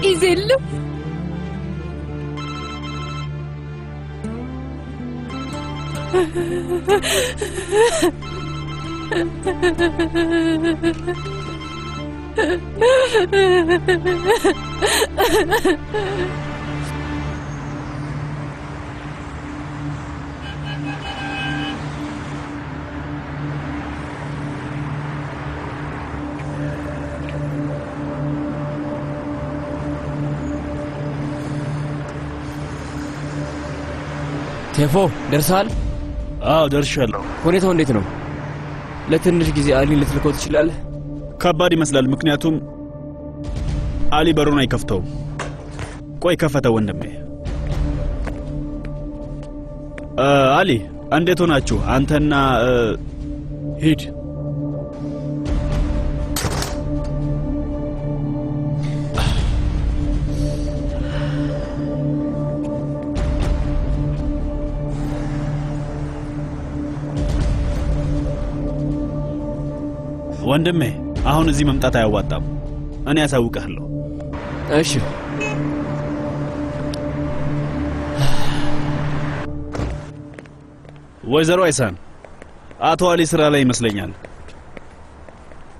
ኢዜል ቴፎ ደርሰሃል? አዎ ደርሻለሁ። ሁኔታው እንዴት ነው? ለትንሽ ጊዜ አሊን ልትልከው ትችላለህ? ከባድ ይመስላል፣ ምክንያቱም አሊ በሩን አይከፍተውም። ቆይ ከፈተው ወንድሜ። አሊ እንዴት ሆናችሁ? አንተና ሂድ። ወንድሜ አሁን እዚህ መምጣት አያዋጣም። እኔ ያሳውቅሃለሁ። እሺ። ወይዘሮ አይሳን አቶ አሊ ስራ ላይ ይመስለኛል።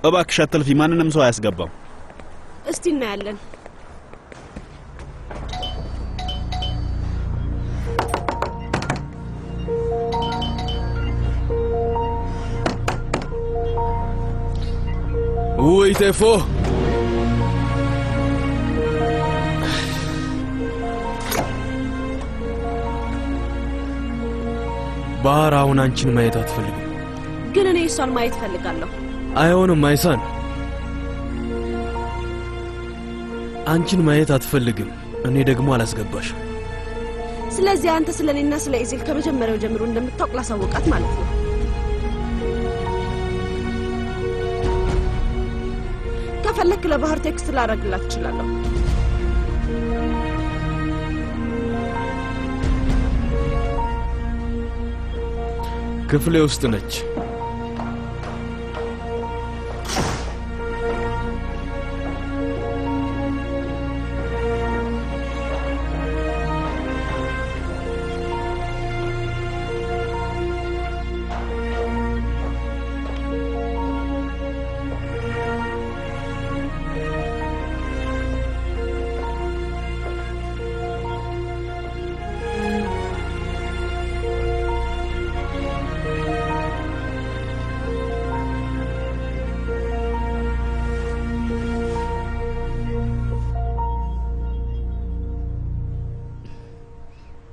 እባክሽ አትልፊ፣ ማንንም ሰው አያስገባም። እስቲ እናያለን። ውይ ቴፎ፣ ባህር አሁን አንቺን ማየት አትፈልግም። ግን እኔ እሷን ማየት ፈልጋለሁ። አይሆንም አይሳን፣ አንቺን ማየት አትፈልግም። እኔ ደግሞ አላስገባሽም። ስለዚህ አንተ ስለኔና ስለ ኢዜል ከመጀመሪያው ጀምሮ እንደምታውቅ ላሳውቃት ማለት ነው። ከፈለክ ለባህር ቴክስት ላረግላት እችላለሁ። ክፍሌ ውስጥ ነች።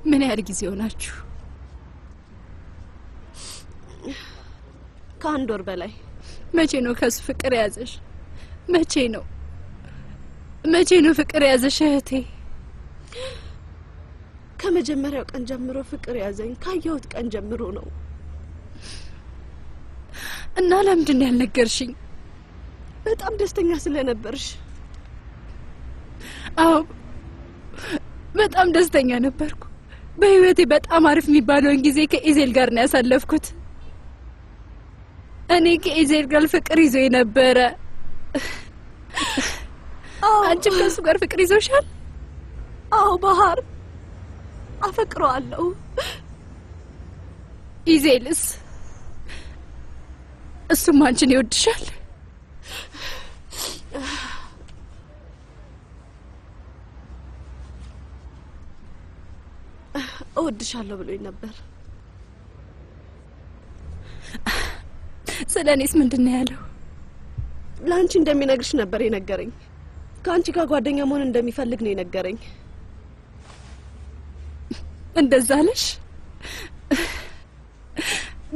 ምን ያህል ጊዜ ሆናችሁ? ከአንድ ወር በላይ። መቼ ነው ከሱ ፍቅር ያዘሽ? መቼ ነው ፍቅር ያዘሽ እህቴ? ከመጀመሪያው ቀን ጀምሮ ፍቅር ያዘኝ። ካየሁት ቀን ጀምሮ ነው። እና ለምንድን ነው ያልነገርሽኝ? በጣም ደስተኛ ስለነበርሽ። አዎ በጣም ደስተኛ ነበርኩ። በህይወቴ በጣም አሪፍ የሚባለውን ጊዜ ከኢዜል ጋር ነው ያሳለፍኩት። እኔ ከኢዜል ጋር ፍቅር ይዞ የነበረ። አንቺም ከሱ ጋር ፍቅር ይዞሻል? አዎ ባህር፣ አፈቅረዋለሁ። ኢዜልስ? እሱም አንቺን ይወድሻል? እወድሻለሁ ብሎኝ ነበር። ስለኔስ ምንድነው ያለው? ለአንቺ እንደሚነግርሽ ነበር የነገረኝ። ከአንቺ ጋር ጓደኛ መሆን እንደሚፈልግ ነው የነገረኝ። እንደዛ አለሽ?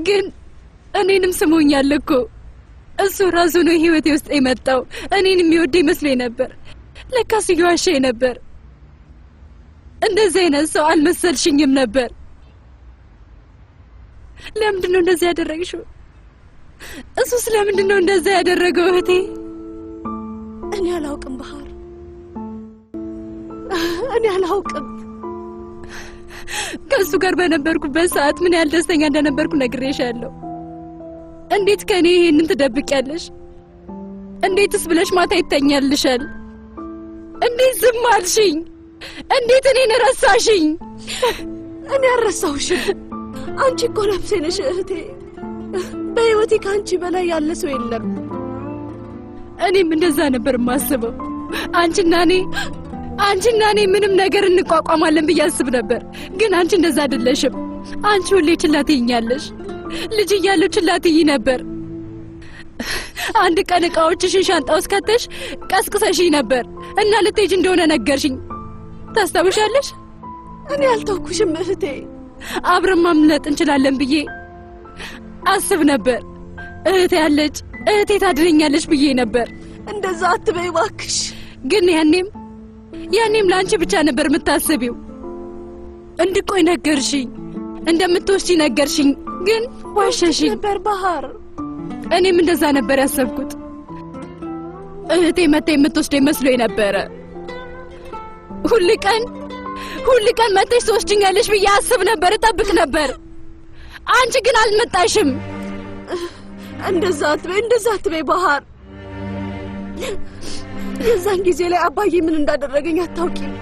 ግን እኔንም ስሞኛል እኮ። እሱ ራሱ ነው ህይወቴ ውስጥ የመጣው። እኔን የሚወደኝ መስሎኝ ነበር። ለካስ እየዋሸኝ ነበር። እንደዚህ አይነት ሰው አልመሰልሽኝም ነበር። ለምንድን ነው እንደዚህ ያደረግሽው? እሱስ ለምንድን ነው እንደዚህ ያደረገው እህቴ? እኔ አላውቅም ባህር፣ እኔ አላውቅም። ከሱ ጋር በነበርኩበት ሰዓት ምን ያህል ደስተኛ እንደነበርኩ ነግሬሻለሁ። እንዴት ከኔ ይሄንን ትደብቂያለሽ? እንዴትስ ብለሽ ማታ ይተኛልሻል? እንዴት ዝም አልሽኝ? እንዴት እኔን ረሳሽኝ? እኔ አልረሳሁሽም። አንቺ እኮ ነፍሴ ነሽ እህቴ። በህይወቴ ከአንቺ በላይ ያለ ሰው የለም። እኔም እንደዛ ነበር የማስበው። አንቺና እኔ ምንም ነገር እንቋቋማለን ብዬ አስብ ነበር። ግን አንቺ እንደዛ አይደለሽም። አንቺ ሁሌ ችላ ትይኛለሽ። ልጅ እያለሁ ችላ ትይ ነበር። አንድ ቀን እቃዎችሽን ሻንጣ ውስጥ ከተሽ ቀስቅሰሽኝ ነበር እና ልትሄጂ እንደሆነ ነገርሽኝ። ታስታውሻለሽ? እኔ አልተውኩሽም እህቴ። አብረን ማምለጥ እንችላለን ብዬ አስብ ነበር። እህቴ ያለች እህቴ ታድነኛለች ብዬ ነበር። እንደዛ አትበይ እባክሽ። ግን ያኔም ለአንቺ ብቻ ነበር የምታስቢው። እንድቆይ ነገርሽኝ፣ እንደምትወስጂ ነገርሽኝ። ግን ዋሸሽኝ ነበር ባህር። እኔም እንደዛ ነበር ያሰብኩት። እህቴ መታ የምትወስደኝ መስሎኝ ነበረ። ሁል ቀን መተሽ ትወስጂኛለሽ ብዬ አስብ ነበር፣ እጠብቅ ነበር። አንቺ ግን አልመጣሽም። እንደዛ አትበይ ባህር። የዛን ጊዜ ላይ አባዬ ምን እንዳደረገኝ አታውቂም።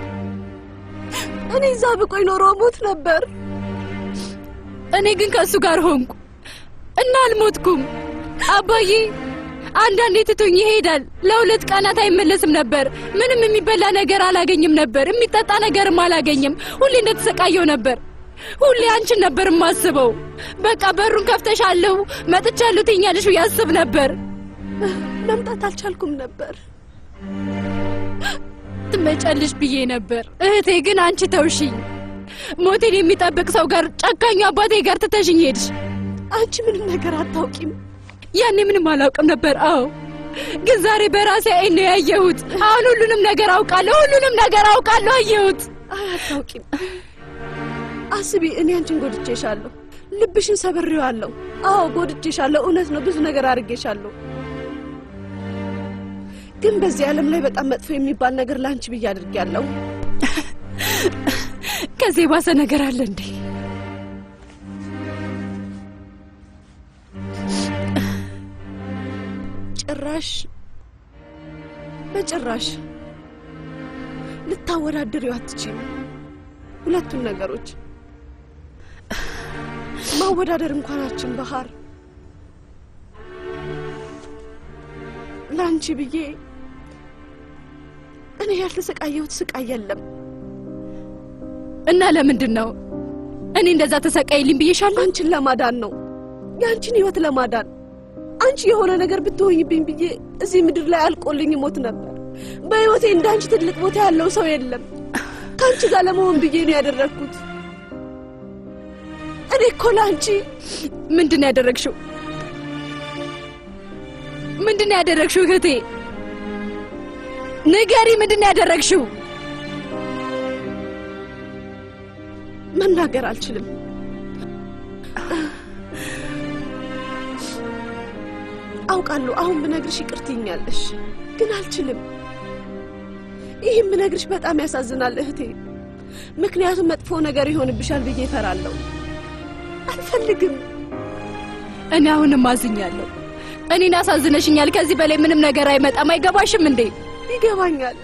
እኔ እዛ ብቆይ ኖሮ ሞት ነበር። እኔ ግን ከእሱ ጋር ሆንኩ እና አልሞትኩም። አባዬ አንዳንዴ ትቶኝ ይሄዳል። ለ2 ቀናት አይመለስም ነበር። ምንም የሚበላ ነገር አላገኝም ነበር፣ የሚጠጣ ነገርም አላገኝም። ሁሌ እንደተሰቃየው ነበር። ሁሌ አንቺን ነበር የማስበው። በቃ በሩን ከፍተሻለሁ መጥቻለሁ ትይኛለሽ ብዬ አስብ ነበር። መምጣት አልቻልኩም ነበር። ትመጫለሽ ብዬ ነበር። እህቴ ግን አንቺ ተውሽኝ። ሞቴን የሚጠብቅ ሰው ጋር፣ ጨካኙ አባቴ ጋር ትተሽኝ ሄድሽ። አንቺ ምንም ነገር አታውቂም። ያኔ ምንም አላውቅም ነበር። አዎ፣ ግን ዛሬ በራሴ አይን ነው ያየሁት። አሁን ሁሉንም ነገር አውቃለሁ። አየሁት። አታውቂም። አስቢ፣ እኔ አንቺን ጎድቼሻለሁ። ልብሽን ሰብሬዋለሁ። አዎ ጎድቼሻለሁ። እውነት ነው፣ ብዙ ነገር አድርጌሻለሁ። ግን በዚህ ዓለም ላይ በጣም መጥፎ የሚባል ነገር ላንቺ ብዬ አድርጌያለሁ። ከዚህ ባሰ ነገር አለ እንዴ? በጭራሽ ልታወዳድሪው አትችይም። ሁለቱን ነገሮች ማወዳደር እንኳን አችን ባህር። ላንቺ ብዬ እኔ ያልተሰቃየሁት ስቃይ የለም። እና ለምንድን ነው እኔ እንደዛ ተሰቃይልኝ ብዬሻለሁ? አንቺን ለማዳን ነው፣ ያንቺን ህይወት ለማዳን። አንቺ የሆነ ነገር ብትሆኝብኝ ብዬ እዚህ ምድር ላይ አልቆልኝ ሞት ነበር። በህይወቴ እንዳንቺ ትልቅ ቦታ ያለው ሰው የለም። ካንቺ ጋር ለመሆን ብዬ ነው ያደረኩት። እኔ እኮ ላንቺ ምንድን ነው ያደረግሽው? ምንድን ነው ያደረግሽው? እህቴ ንገሪ፣ ምንድን ነው ያደረግሽው? መናገር አልችልም። አውቃለሁ አሁን ብነግርሽ ይቅር ትይኛለሽ፣ ግን አልችልም። ይህም ብነግርሽ በጣም ያሳዝናል እህቴ። ምክንያቱም መጥፎ ነገር ይሆንብሻል ብዬ እፈራለሁ። አልፈልግም። እኔ አሁንም አዝኛለሁ። እኔን አሳዝነሽኛል። ከዚህ በላይ ምንም ነገር አይመጣም። አይገባሽም እንዴ? ይገባኛል።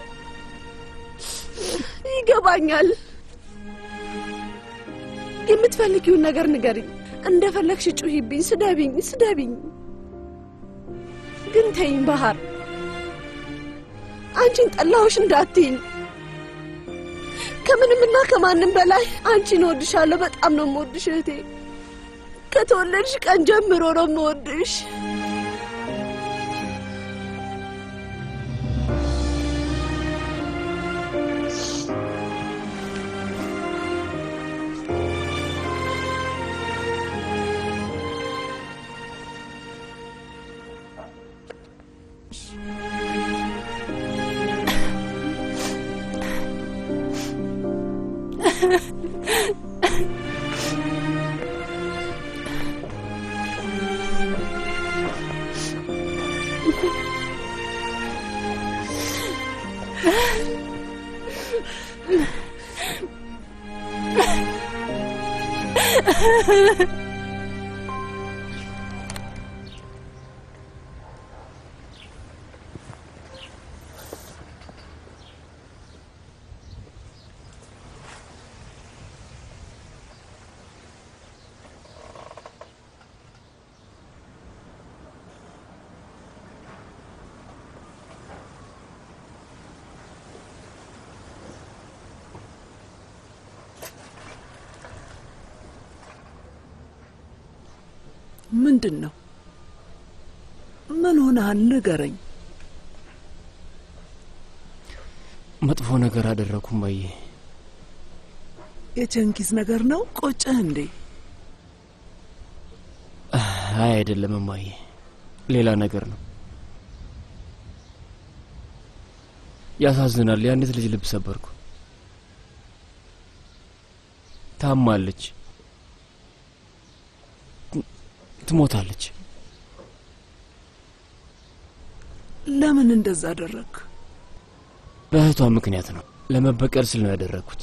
የምትፈልጊውን ነገር ንገሪኝ። እንደፈለግሽ ጩሂብኝ፣ ስደቢኝ። ግን ተይኝ ባህር። አንቺን ጠላሁሽ እንዳትይኝ። ከምንምና ከማንም በላይ አንቺን እወድሻለሁ። በጣም ነው የምወድሽ እህቴ። ከተወለድሽ ቀን ጀምሮ ነው የምወድሽ። ምንድነው? ምን ሆነሃል? ንገረኝ። መጥፎ ነገር አደረኩ እማዬ። የቸንኪዝ ነገር ነው? ቆጨህ እንዴ? አይ አይደለም እማዬ፣ ሌላ ነገር ነው። ያሳዝናል። የአንዲት ልጅ ልብ ሰበርኩ። ታማለች፣ ትሞታለች። ለምን እንደዛ አደረግ? በእህቷ ምክንያት ነው። ለመበቀል ስል ነው ያደረግኩት።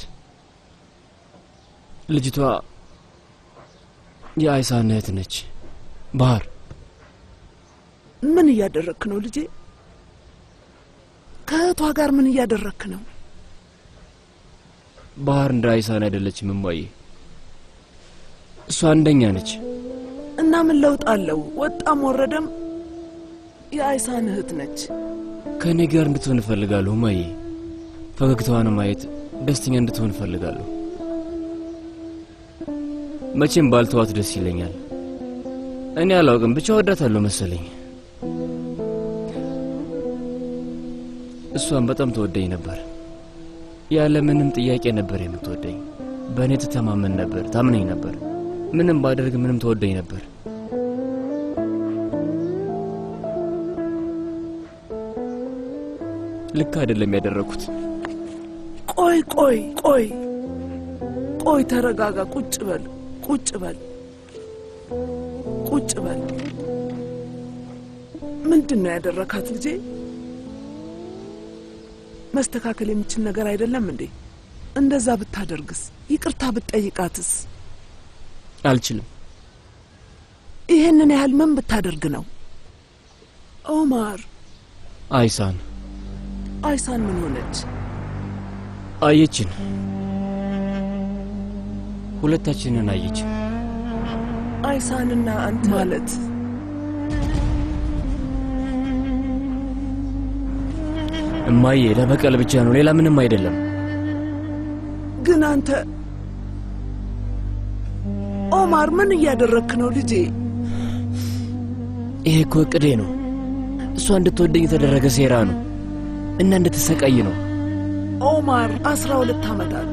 ልጅቷ የአይሳን እህት ነች። ባህር፣ ምን እያደረግክ ነው ልጄ? ከእህቷ ጋር ምን እያደረግክ ነው? ባህር እንደ አይሳን አይደለችም እማዬ። እሷ አንደኛ ነች። እና ምን ለውጥ አለው? ወጣም ወረደም የአይሳን እህት ነች። ከእኔ ጋር እንድትሆን እፈልጋለሁ እማዬ። ፈገግታዋን ማየት፣ ደስተኛ እንድትሆን እፈልጋለሁ። መቼም ባልተዋት ደስ ይለኛል። እኔ አላውቅም፣ ብቻ ወዳታለሁ መሰለኝ። እሷን በጣም ተወደኝ ነበር። ያለ ምንም ጥያቄ ነበር የምትወደኝ። በእኔ ትተማመን ነበር፣ ታምነኝ ነበር። ምንም ባደርግ ምንም ተወደኝ ነበር። ልክ አይደለም ያደረኩት። ቆይ ቆይ ቆይ ቆይ፣ ተረጋጋ። ቁጭ በል ቁጭ በል ቁጭ በል። ምንድነው ያደረካት ልጄ? መስተካከል የሚችል ነገር አይደለም እንዴ? እንደዛ ብታደርግስ? ይቅርታ ብትጠይቃትስ? አልችልም። ይሄንን ያህል ምን ብታደርግ ነው? ኦማር፣ አይሳን ምን ሆነች? አየችን። ሁለታችንን አየችን። አይሳንና አንተ ማለት እማዬ፣ ለበቀል ብቻ ነው፣ ሌላ ምንም አይደለም። ግን አንተ ኦማር ምን እያደረግክ ነው ልጄ? ይሄ እኮ እቅዴ ነው። እሷ እንድትወደኝ የተደረገ ሴራ ነው እና እንድትሰቃይ ነው። ኦማር 12 ዓመታት፣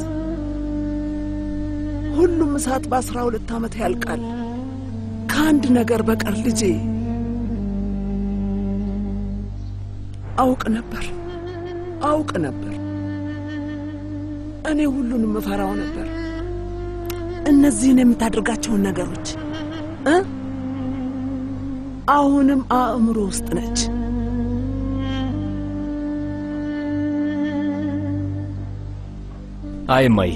ሁሉም እሳት በ12 ዓመት ያልቃል ከአንድ ነገር በቀር ልጄ። አውቅ ነበር። እኔ ሁሉንም እፈራው ነበር። እነዚህን የምታደርጋቸውን ነገሮች አሁንም አእምሮ ውስጥ ነች። አይ እማዬ፣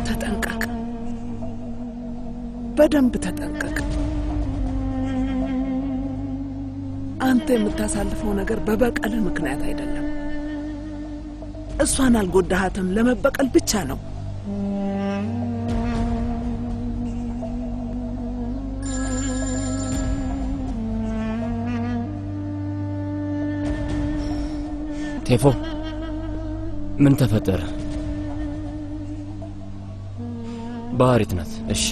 ተጠንቀቅ፣ በደንብ ተጠንቀቅ። አንተ የምታሳልፈው ነገር በበቀል ምክንያት አይደለም። እሷን አልጎዳሃትም፣ ለመበቀል ብቻ ነው። ቴፎ፣ ምን ተፈጠረ? ባህሪት ናት። እሺ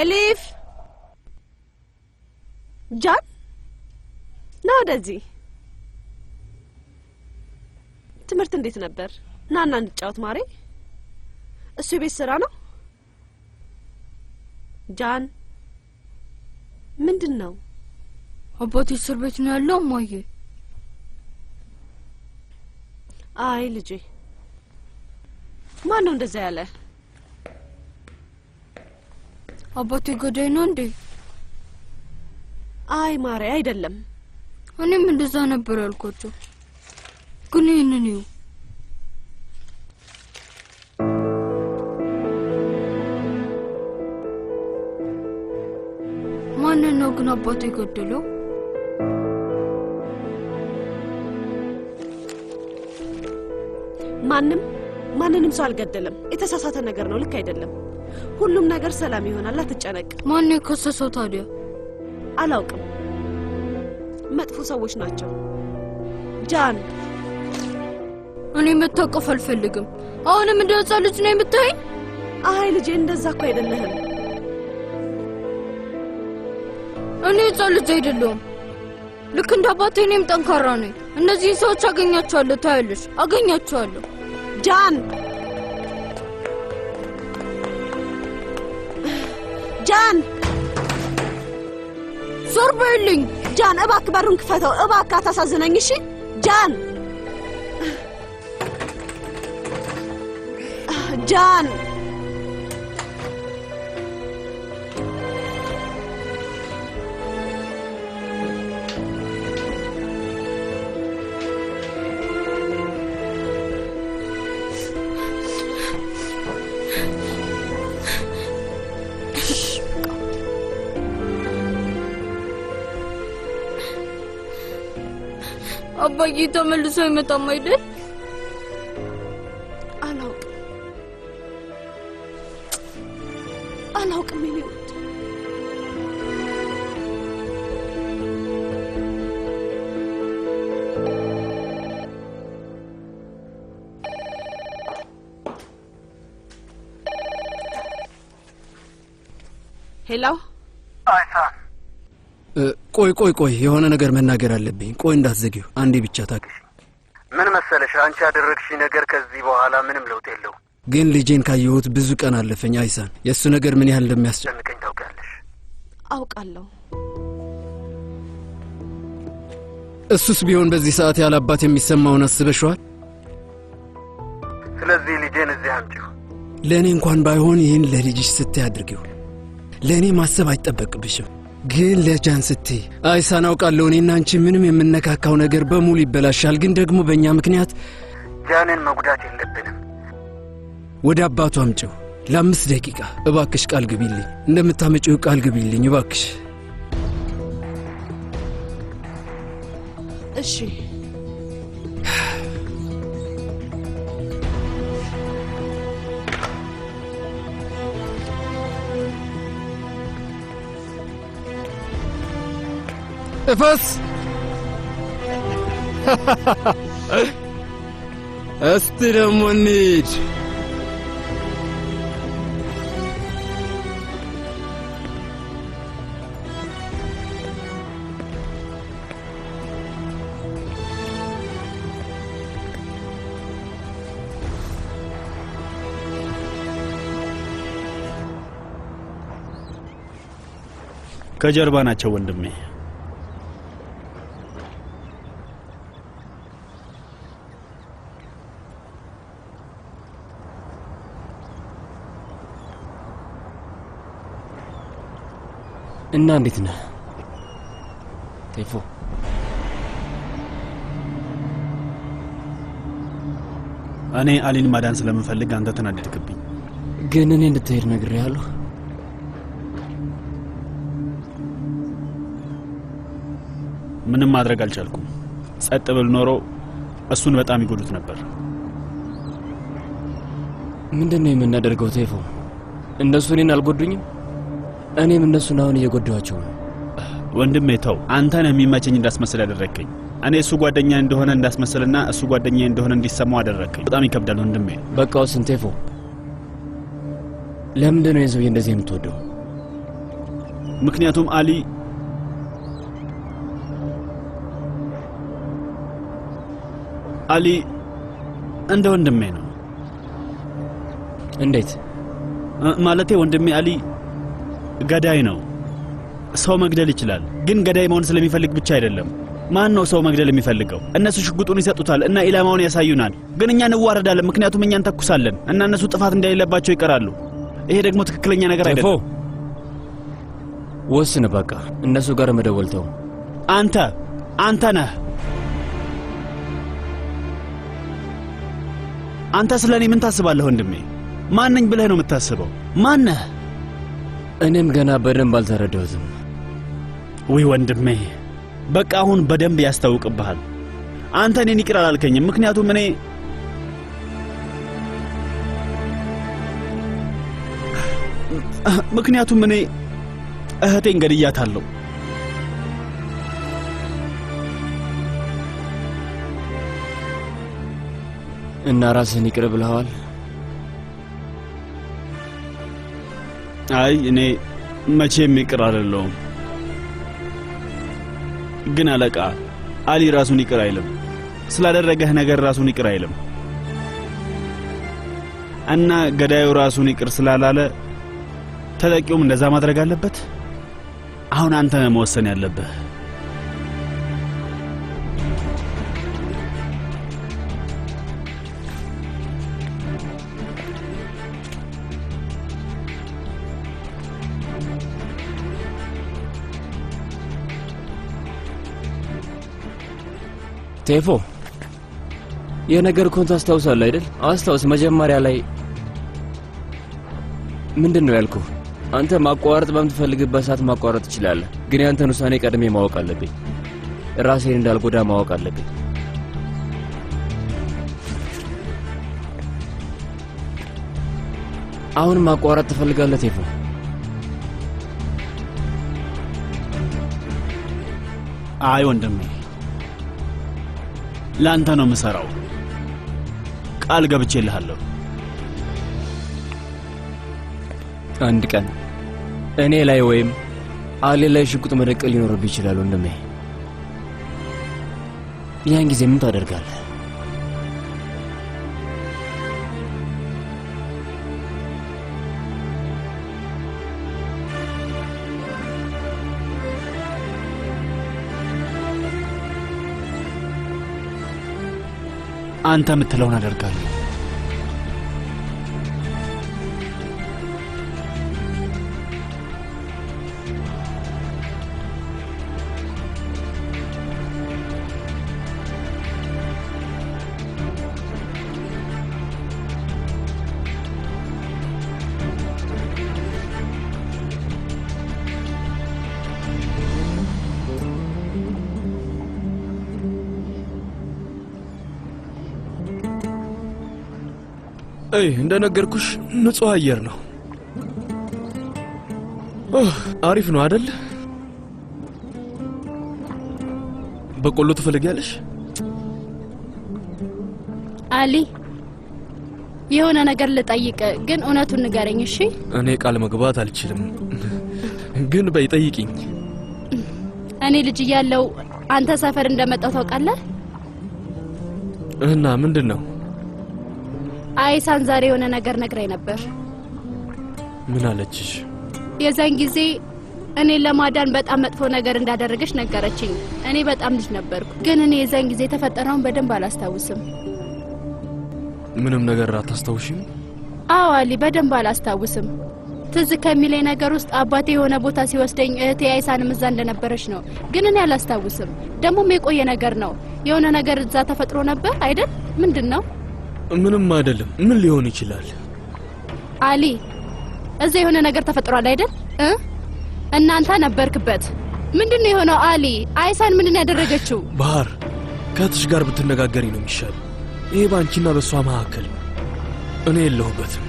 ኤሊፍ፣ ጃን ና ወደዚህ። ትምህርት እንዴት ነበር? ናና እንጫወት ማሬ። እሱ የቤት ስራ ነው። ጃን፣ ምንድን ነው? አባቴ እስር ቤት ነው ያለው እማዬ። አይ ልጄ፣ ማን ነው እንደዛ ያለ? አባቴ ገዳይ ነው እንዴ? አይ ማሬ፣ አይደለም። እኔም እንደዛ ነበር ያልኳቸው። ግን ይህንን እዩ። ማንን ነው ግን አባቱ የገደለው? ማንንም ሰው አልገደለም። የተሳሳተ ነገር ነው። ልክ አይደለም። ሁሉም ነገር ሰላም ይሆናል። አትጨነቅ። ማን የከሰሰው ታዲያ? አላውቅም። መጥፎ ሰዎች ናቸው። ጃን፣ እኔ መታቀፍ አልፈልግም። አሁንም እንደ ሕፃን ልጅ ነው የምታየኝ? አይ ልጄ፣ እንደዛ እኮ አይደለህም። እኔ ሕፃን ልጅ አይደለሁም። ልክ እንደ አባቴ እኔም ጠንካራ ነኝ። እነዚህን ሰዎች አገኛቸዋለሁ። ታያለሽ፣ አገኛቸዋለሁ። ጃን ዞር በልኝ። ጃን እባክህ በሩን ክፈተው። እባክህ አታሳዝነኝ። እሺ ጃን አባዬ ተመልሶ አይመጣም አይደል? አላውቅም የኔ ውድ። ሄሎ አይሳን፣ ቆይ የሆነ ነገር መናገር አለብኝ። ቆይ እንዳትዘጊው፣ አንዴ ብቻ ታገሽ። ምን መሰለሽ፣ አንቺ ያደረግሽ ነገር ከዚህ በኋላ ምንም ለውጥ የለው። ግን ልጄን ካየሁት ብዙ ቀን አለፈኝ። አይሳን፣ የእሱ ነገር ምን ያህል እንደሚያስጨንቀኝ ታውቂያለሽ። አውቃለሁ። እሱስ ቢሆን በዚህ ሰዓት ያለ አባት የሚሰማውን አስበሽዋል? ስለዚህ ልጄን እዚህ አምጪው። ለእኔ እንኳን ባይሆን ይህን ለልጅሽ ስትይ አድርጊው። ለእኔ ማሰብ አይጠበቅብሽም፣ ግን ለጃን ስትይ። አይሳን፣ አውቃለሁ እኔና አንቺ ምንም የምነካካው ነገር በሙሉ ይበላሻል። ግን ደግሞ በእኛ ምክንያት ጃንን መጉዳት የለብንም። ወደ አባቱ አምጪው ለ5 ደቂቃ እባክሽ። ቃል ግቢልኝ፣ እንደምታመጪው ቃል ግቢልኝ እባክሽ። እሺ እፈስ። እስቲ ደግሞ እንሂድ። ከጀርባ ናቸው ወንድሜ። እና እንዴት ነህ ቴፎ? እኔ አሊን ማዳን ስለምፈልግ አንተ ተናደድክብኝ። ግን እኔ እንድትሄድ ነግሬሃለሁ። ምንም ማድረግ አልቻልኩም። ጸጥ ብል ኖሮ እሱን በጣም ይጎዱት ነበር። ምንድነው የምናደርገው ቴፎ? እንደሱ እኔን አልጎዱኝም፣ እኔም እነሱን አሁን እየጎዳኋቸው ነው። ወንድሜ ተው፣ አንተን የሚመቸኝ እንዳስመስል ያደረከኝ። እኔ እሱ ጓደኛ እንደሆነ እንዳስመስልና እሱ ጓደኛ እንደሆነ እንዲሰማው አደረከኝ። በጣም ይከብዳል ወንድሜ። በቃ ወስን ቴፎ። ለምንድን ነው የሰውዬ እንደዚህ የምትወደው? ምክንያቱም አሊ እንደ ወንድሜ ነው። እንዴት ማለቴ? ወንድሜ አሊ ገዳይ ነው። ሰው መግደል ይችላል፣ ግን ገዳይ መሆን ስለሚፈልግ ብቻ አይደለም። ማን ነው ሰው መግደል የሚፈልገው? እነሱ ሽጉጡን ይሰጡታል እና ኢላማውን ያሳዩናል፣ ግን እኛ እንዋረዳለን። ምክንያቱም እኛ እንተኩሳለን እና እነሱ ጥፋት እንደሌለባቸው ይቀራሉ። ይሄ ደግሞ ትክክለኛ ነገር አይደለም። ወስን በቃ። እነሱ ጋር መደወል ተው። አንተ ነህ አንተ ስለኔ ምን ታስባለህ ወንድሜ? ማንኝ ብለህ ነው የምታስበው? ማነህ? እኔም ገና በደንብ አልተረዳሁትም። ወይ ወንድሜ፣ በቃ አሁን በደንብ ያስታውቅብሃል። አንተ እኔን ይቅር አላልከኝም፣ ምክንያቱም እኔ እህቴን ገድያታለሁ። እና ራስህን ይቅር ብለዋል? አይ እኔ መቼም ይቅር አይደለሁም። ግን አለቃ አሊ ራሱን ይቅር አይልም። ስላደረገህ ነገር ራሱን ይቅር አይልም። እና ገዳዩ ራሱን ይቅር ስላላለ ተጠቂውም እንደዛ ማድረግ አለበት። አሁን አንተ ነህ መወሰን ያለብህ። ቴፎ የነገር ኮንት አስታውሳለህ አይደል? አስታውስ። መጀመሪያ ላይ ምንድነው ያልኩህ? አንተ ማቋረጥ በምትፈልግበት ሰዓት ማቋረጥ ትችላለህ፣ ግን ያንተን ውሳኔ ቀድሜ ማወቅ አለብኝ። ራሴን እንዳልጎዳ ማወቅ አለብኝ። አሁን ማቋረጥ ትፈልጋለህ ቴፎ? አይ ወንድሜ፣ ላንተ ነው የምሰራው። ቃል ገብቼልሃለሁ። አንድ ቀን እኔ ላይ ወይም አሊ ላይ ሽጉጥ መደቀል ሊኖርብህ ይችላል ወንድሜ። ያን ጊዜ ምን ታደርጋለህ? አንተ የምትለውን አደርጋለሁ። እንደነገርኩሽ ንጹህ አየር ነው። አሪፍ ነው አይደል? በቆሎ ትፈልጊያለሽ? አሊ የሆነ ነገር ልጠይቅ፣ ግን እውነቱን ንገረኝ እሺ? እኔ ቃል መግባት አልችልም፣ ግን በይ ጠይቂኝ። እኔ ልጅ እያለሁ አንተ ሰፈር እንደመጣው ታውቃለህ? እና ምንድነው? አይሳን ዛሬ የሆነ ነገር ነግራኝ ነበር። ምን አለችሽ? የዛን ጊዜ እኔን ለማዳን በጣም መጥፎ ነገር እንዳደረገች ነገረችኝ። እኔ በጣም ልጅ ነበርኩ፣ ግን እኔ የዛን ጊዜ የተፈጠረውን በደንብ አላስታውስም። ምንም ነገር አታስታውሽም? አዎ አሊ፣ በደንብ አላስታውስም። ትዝ ከሚለኝ ነገር ውስጥ አባቴ የሆነ ቦታ ሲወስደኝ እህቴ አይሳንም እዛ እንደነበረች ነው፣ ግን እኔ አላስታውስም። ደግሞም የቆየ ነገር ነው። የሆነ ነገር እዛ ተፈጥሮ ነበር አይደል? ምንድን ነው? ምንም አይደለም። ምን ሊሆን ይችላል? አሊ እዛ የሆነ ነገር ተፈጥሯል አይደል? እናንተ ነበርክበት። ምንድነው የሆነው? አሊ አይሳን ምንድነው ያደረገችው? ባህር ከእህትሽ ጋር ብትነጋገሪ ነው የሚሻል። ይሄ ባንቺና በሷ መካከል እኔ የለሁበትም።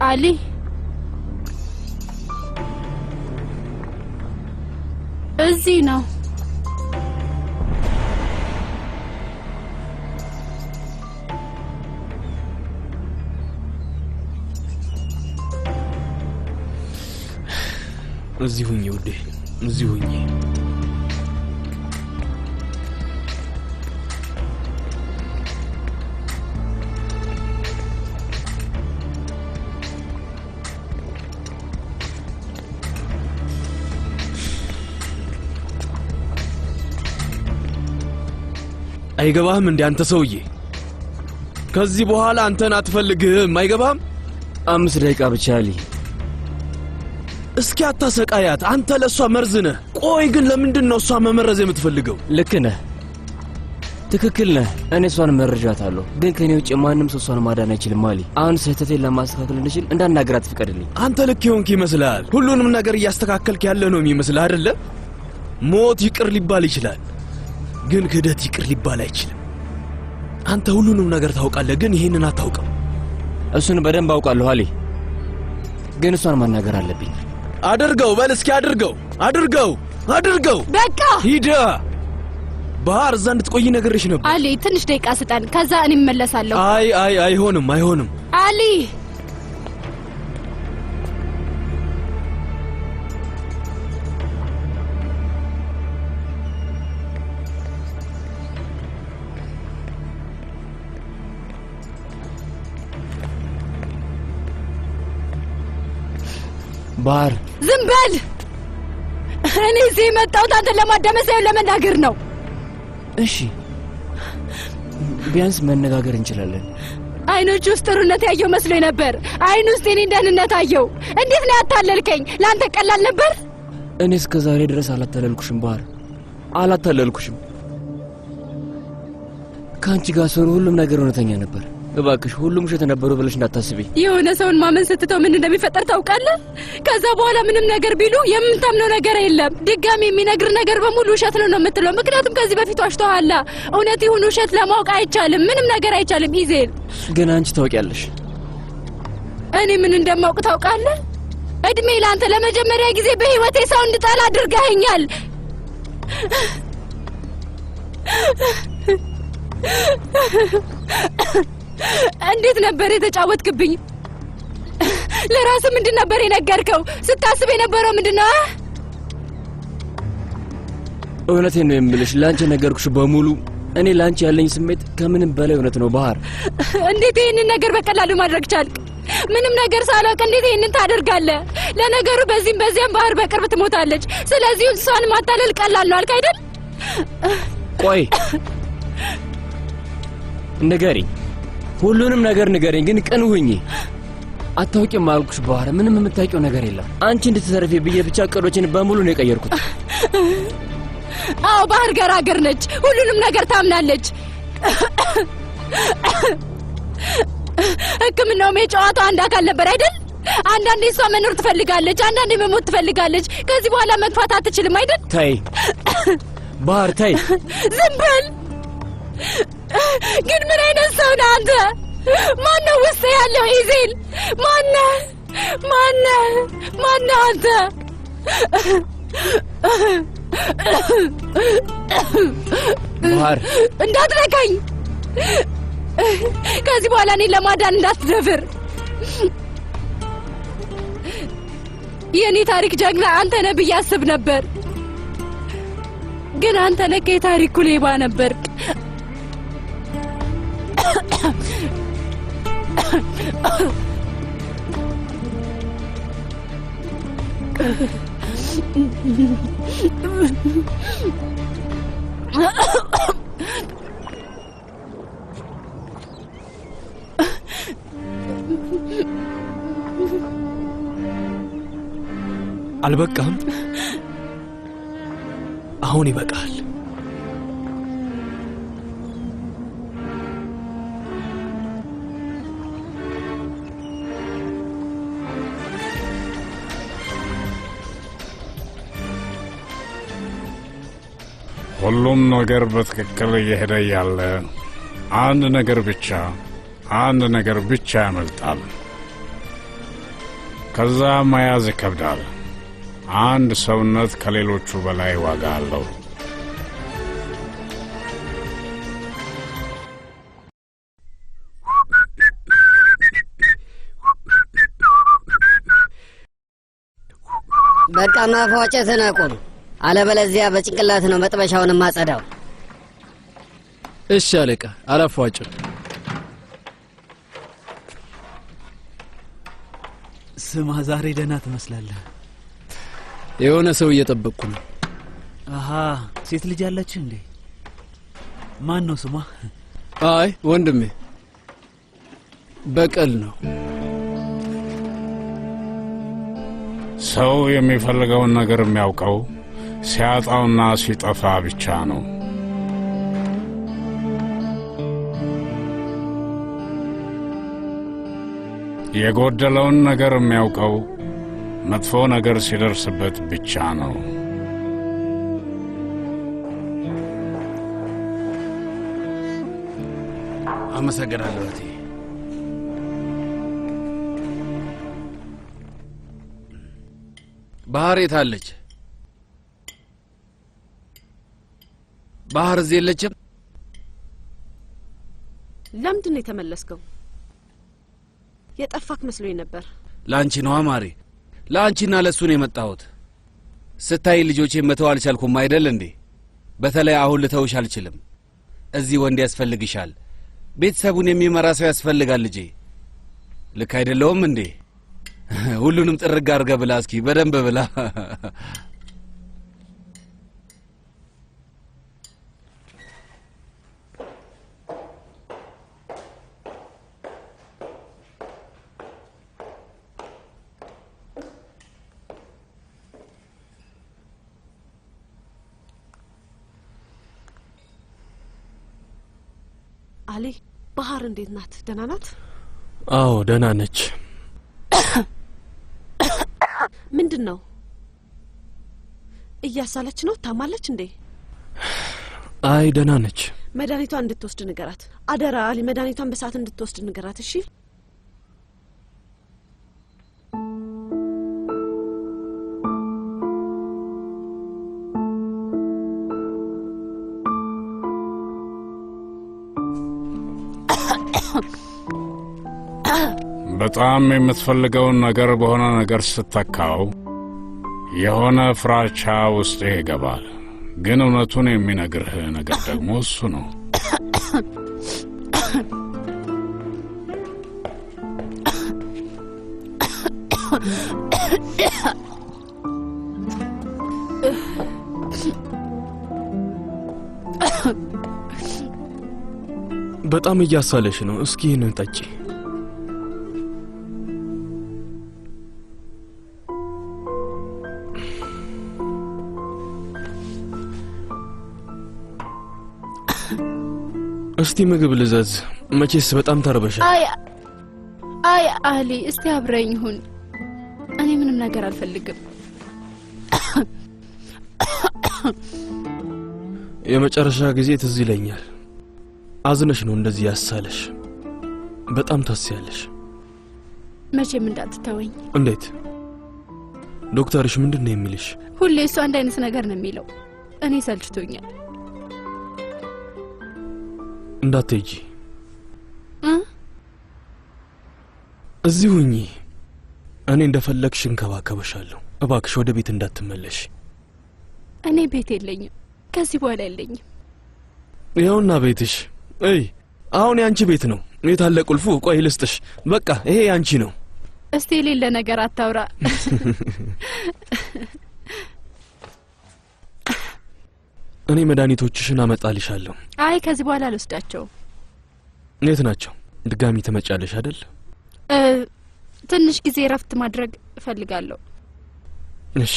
አሊ እዚህ ነው። እዚህ ሁኚ ውዴ፣ እዚህ ሁኚ። አይገባህም እንዴ አንተ ሰውዬ? ከዚህ በኋላ አንተን አትፈልግህም። አይገባህም? 5 ደቂቃ ብቻ አሊ። እስኪ አታሰቃያት። አንተ ለሷ መርዝ ነህ። ቆይ ግን ለምንድን ነው እሷ መመረዝ የምትፈልገው? ልክ ነህ፣ ትክክል ነህ። እኔ እሷን መረጃታለሁ፣ ግን ከኔ ውጭ ማንም ሰው እሷን ማዳን አይችልም አሊ። አሁን ስህተቴን ለማስተካከል እንድችል እንዳናገራት ፍቀድልኝ። አንተ ልክ የሆንክ ይመስልሃል። ሁሉንም ነገር እያስተካከልክ ያለ ነው የሚመስልህ አይደለ? ሞት ይቅር ሊባል ይችላል፣ ግን ክህደት ይቅር ሊባል አይችልም። አንተ ሁሉንም ነገር ታውቃለህ፣ ግን ይሄንን አታውቅም። እሱን በደንብ አውቃለሁ አሊ፣ ግን እሷን ማናገር አለብኝ። አድርገው፣ በል እስኪ አድርገው፣ አድርገው። በቃ ሂዳ ባህር እዛ እንድትቆይ ነገርሽ ነበር። አሊ ትንሽ ደቂቃ ስጠን፣ ከዛ እኔ እመለሳለሁ። አይሆንም አሊ ባህር ዝም በል። እኔ እዚህ የመጣሁት አንተን ለማዳመጥ ሳይሆን ለመናገር ነው። እሺ ቢያንስ መነጋገር እንችላለን። አይኖች ውስጥ ጥሩነት ያየው መስሎኝ ነበር። አይን ውስጥ የኔን ደህንነት አየው። እንዴት ነው ያታለልከኝ? ለአንተ ቀላል ነበር? እኔ እስከ ዛሬ ድረስ አላታለልኩሽም ባህር፣ አላታለልኩሽም። ከአንቺ ጋር ስሆን ሁሉም ነገር እውነተኛ ነበር። እባክሽ ሁሉም ውሸት ነበሩ ብለሽ እንዳታስቢ። የሆነ ሰውን ማመን ስትተው ምን እንደሚፈጠር ታውቃለህ? ከዛ በኋላ ምንም ነገር ቢሉ የምታምነው ነገር የለም። ድጋሚ የሚነግር ነገር በሙሉ ውሸት ነው የምትለው። ምክንያቱም ከዚህ በፊት ዋሽተዋላ። እውነት ይሁን ውሸት ለማወቅ አይቻልም። ምንም ነገር አይቻልም። ኢዜል ግን አንቺ ታውቂያለሽ። እኔ ምን እንደማውቅ ታውቃለህ? እድሜ ለአንተ ለመጀመሪያ ጊዜ በህይወቴ ሰው እንድጠላ አድርገኸኛል። እንዴት ነበር የተጫወትክብኝ? ለራስ ምንድን ነበር የነገርከው? ስታስብ የነበረው ምንድነው? እውነቴን ነው የምልሽ። ላንቺ ነገርኩሽ በሙሉ እኔ ላንቺ ያለኝ ስሜት ከምንም በላይ እውነት ነው ባህር። እንዴት ይሄንን ነገር በቀላሉ ማድረግ ቻልክ? ምንም ነገር ሳላውቅ እንዴት ይሄንን ታደርጋለህ? ለነገሩ በዚህም በዚያም ባህር በቅርብ ትሞታለች። ስለዚህ እሷን ማታለል ቀላል ነው አልክ አይደል? ቆይ ንገሪኝ፣ ሁሉንም ነገር ንገሪኝ፣ ግን ቅን ሁኚ። አታውቂም አልኩሽ ባህር፣ ምንም የምታውቂው ነገር የለም። አንቺ እንድትተርፊ ብዬ ብቻ እቅዶችን በሙሉ ነው የቀየርኩት። አዎ ባህር ገራገር ነች፣ ሁሉንም ነገር ታምናለች። ሕክምናውም የጨዋታው አንድ አካል ነበር አይደል? አንዳንዴ እሷ መኖር ትፈልጋለች፣ አንዳንዴ መሞት ትፈልጋለች። ከዚህ በኋላ መግፋት አትችልም አይደል? ተይ ባህር ተይ። ዝም በል። ግን ምን አይነት ሰው ነህ አንተ? ማነው ውስጥ ያለው? ኢዜል ማነህ አንተ? ባህር እንዳትነካኝ። ከዚህ በኋላ እኔን ለማዳን እንዳትደፍር። የእኔ ታሪክ ጀግና አንተ ነህ ብዬ አስብ ነበር፣ ግን አንተ ለካ የታሪኩ ሌባ ነበር። አልበቃም? አሁን ይበቃል። ሁሉም ነገር በትክክል እየሄደ ያለ አንድ ነገር ብቻ ያመልጣል። ከዛ መያዝ ይከብዳል። አንድ ሰውነት ከሌሎቹ በላይ ዋጋ አለው። በቃ ማፏጨትን አቁም፣ አለበለዚያ በጭንቅላት ነው መጥበሻውን ማጸዳው። እሺ አለቃ፣ አላፏጭም። ስማ፣ ዛሬ ደህና ትመስላለህ። የሆነ ሰው እየጠበቅኩ ነው። አሃ፣ ሴት ልጅ አለች እንዴ? ማን ነው ስሟ? አይ ወንድሜ፣ በቀል ነው። ሰው የሚፈልገውን ነገር የሚያውቀው ሲያጣውና ሲጠፋ ብቻ ነው። የጎደለውን ነገር የሚያውቀው መጥፎ ነገር ሲደርስበት ብቻ ነው። አመሰግናለሁ እህቴ። ባህር የት አለች? ባህር እዚህ የለችም? ለምንድን ነው የተመለስከው? የጠፋክ መስሎኝ ነበር። ለአንቺ ነው ማሪ፣ ለአንቺና ለሱ ነው የመጣሁት። ስታይ ልጆቼን መተው አልቻልኩም አይደል እንዴ? በተለይ አሁን ልተውሽ አልችልም። እዚህ ወንድ ያስፈልግሻል። ቤተሰቡን የሚመራ ሰው ያስፈልጋል ልጄ። ልክ አይደለውም እንዴ? ሁሉንም ጥርግ አድርገህ ብላ እስኪ፣ በደንብ ብላ። አሊ፣ ባህር እንዴት ናት? ደህና ናት? አዎ ደህና ነች። ምንድን ነው? እያሳለች ነው? ታማለች እንዴ? አይ ደህና ነች። መድኃኒቷን እንድትወስድ ንገራት አደራ። አሊ፣ መድኃኒቷን በሰዓት እንድትወስድ ንገራት እሺ? በጣም የምትፈልገውን ነገር በሆነ ነገር ስተካው የሆነ ፍራቻ ውስጥ ይገባል። ግን እውነቱን የሚነግርህ ነገር ደግሞ እሱ ነው። በጣም እያሳለሽ ነው። እስኪ ይህንን ጠጪ። እስቲ ምግብ ልዘዝ። መቼስ በጣም ተርበሻል። አይ አሊ፣ እስቲ አብረኝ ሁን። እኔ ምንም ነገር አልፈልግም። የመጨረሻ ጊዜ ትዝ ይለኛል። አዝነሽ ነው እንደዚህ ያሳለሽ። በጣም ታስያለሽ። መቼም እንዳትተወኝ። እንዴት? ዶክተርሽ ምንድን ነው የሚልሽ? ሁሌ እሱ አንድ አይነት ነገር ነው የሚለው። እኔ ሰልችቶኛል። እንዳትሄጂ፣ እዚህ ሁኚ። እኔ እንደፈለግሽ እንከባከበሻለሁ። እባክሽ ወደ ቤት እንዳትመለሽ። እኔ ቤት የለኝም፣ ከዚህ በኋላ የለኝም። ይኸውና ቤትሽ። እይ አሁን ያንቺ ቤት ነው። የት አለ ቁልፉ? ቆይ ልስጥሽ። በቃ ይሄ ያንቺ ነው። እስቲ የሌለ ነገር አታውራ። እኔ መድኃኒቶችሽን አመጣልሻለሁ። አይ ከዚህ በኋላ አልወስዳቸውም። የት ናቸው? ድጋሚ ትመጫለሽ አይደል? ትንሽ ጊዜ እረፍት ማድረግ እፈልጋለሁ። እሺ።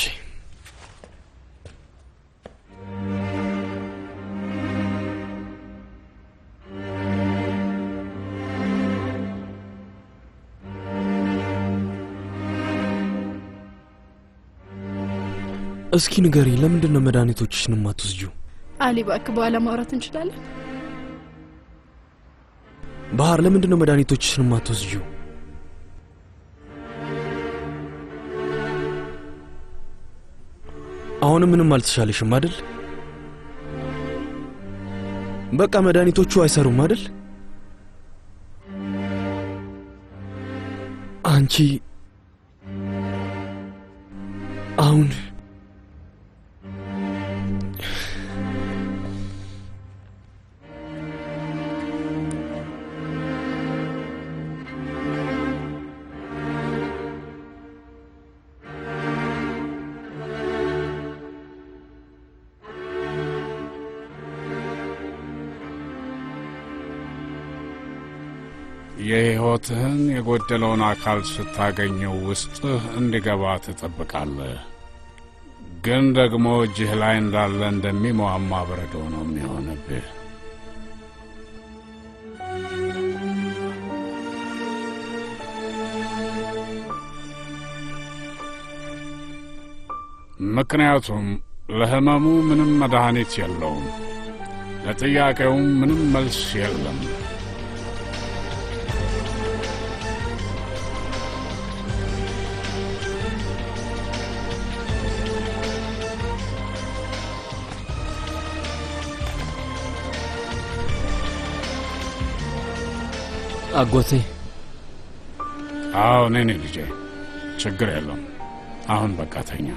እስኪ ንገሪ፣ ለምንድን ነው መድኃኒቶችሽን የማትወስጂው? አሊ እባክህ በኋላ ማውራት እንችላለን። ባህር፣ ለምንድን ነው መድኃኒቶችሽን የማትወስጂው? አሁንም ምንም አልተሻለሽም አይደል? በቃ መድኃኒቶቹ አይሰሩም አይደል? አንቺ አሁን የሕይወትህን የጎደለውን አካል ስታገኘው ውስጥህ እንዲገባ ትጠብቃለህ። ግን ደግሞ እጅህ ላይ እንዳለ እንደሚሟማ በረዶ ነው የሚሆንብህ። ምክንያቱም ለህመሙ ምንም መድኃኒት የለውም፣ ለጥያቄውም ምንም መልስ የለም። አጎቴ። አዎ፣ እኔ ነኝ ልጄ። ችግር የለም። አሁን በቃ ተኛ።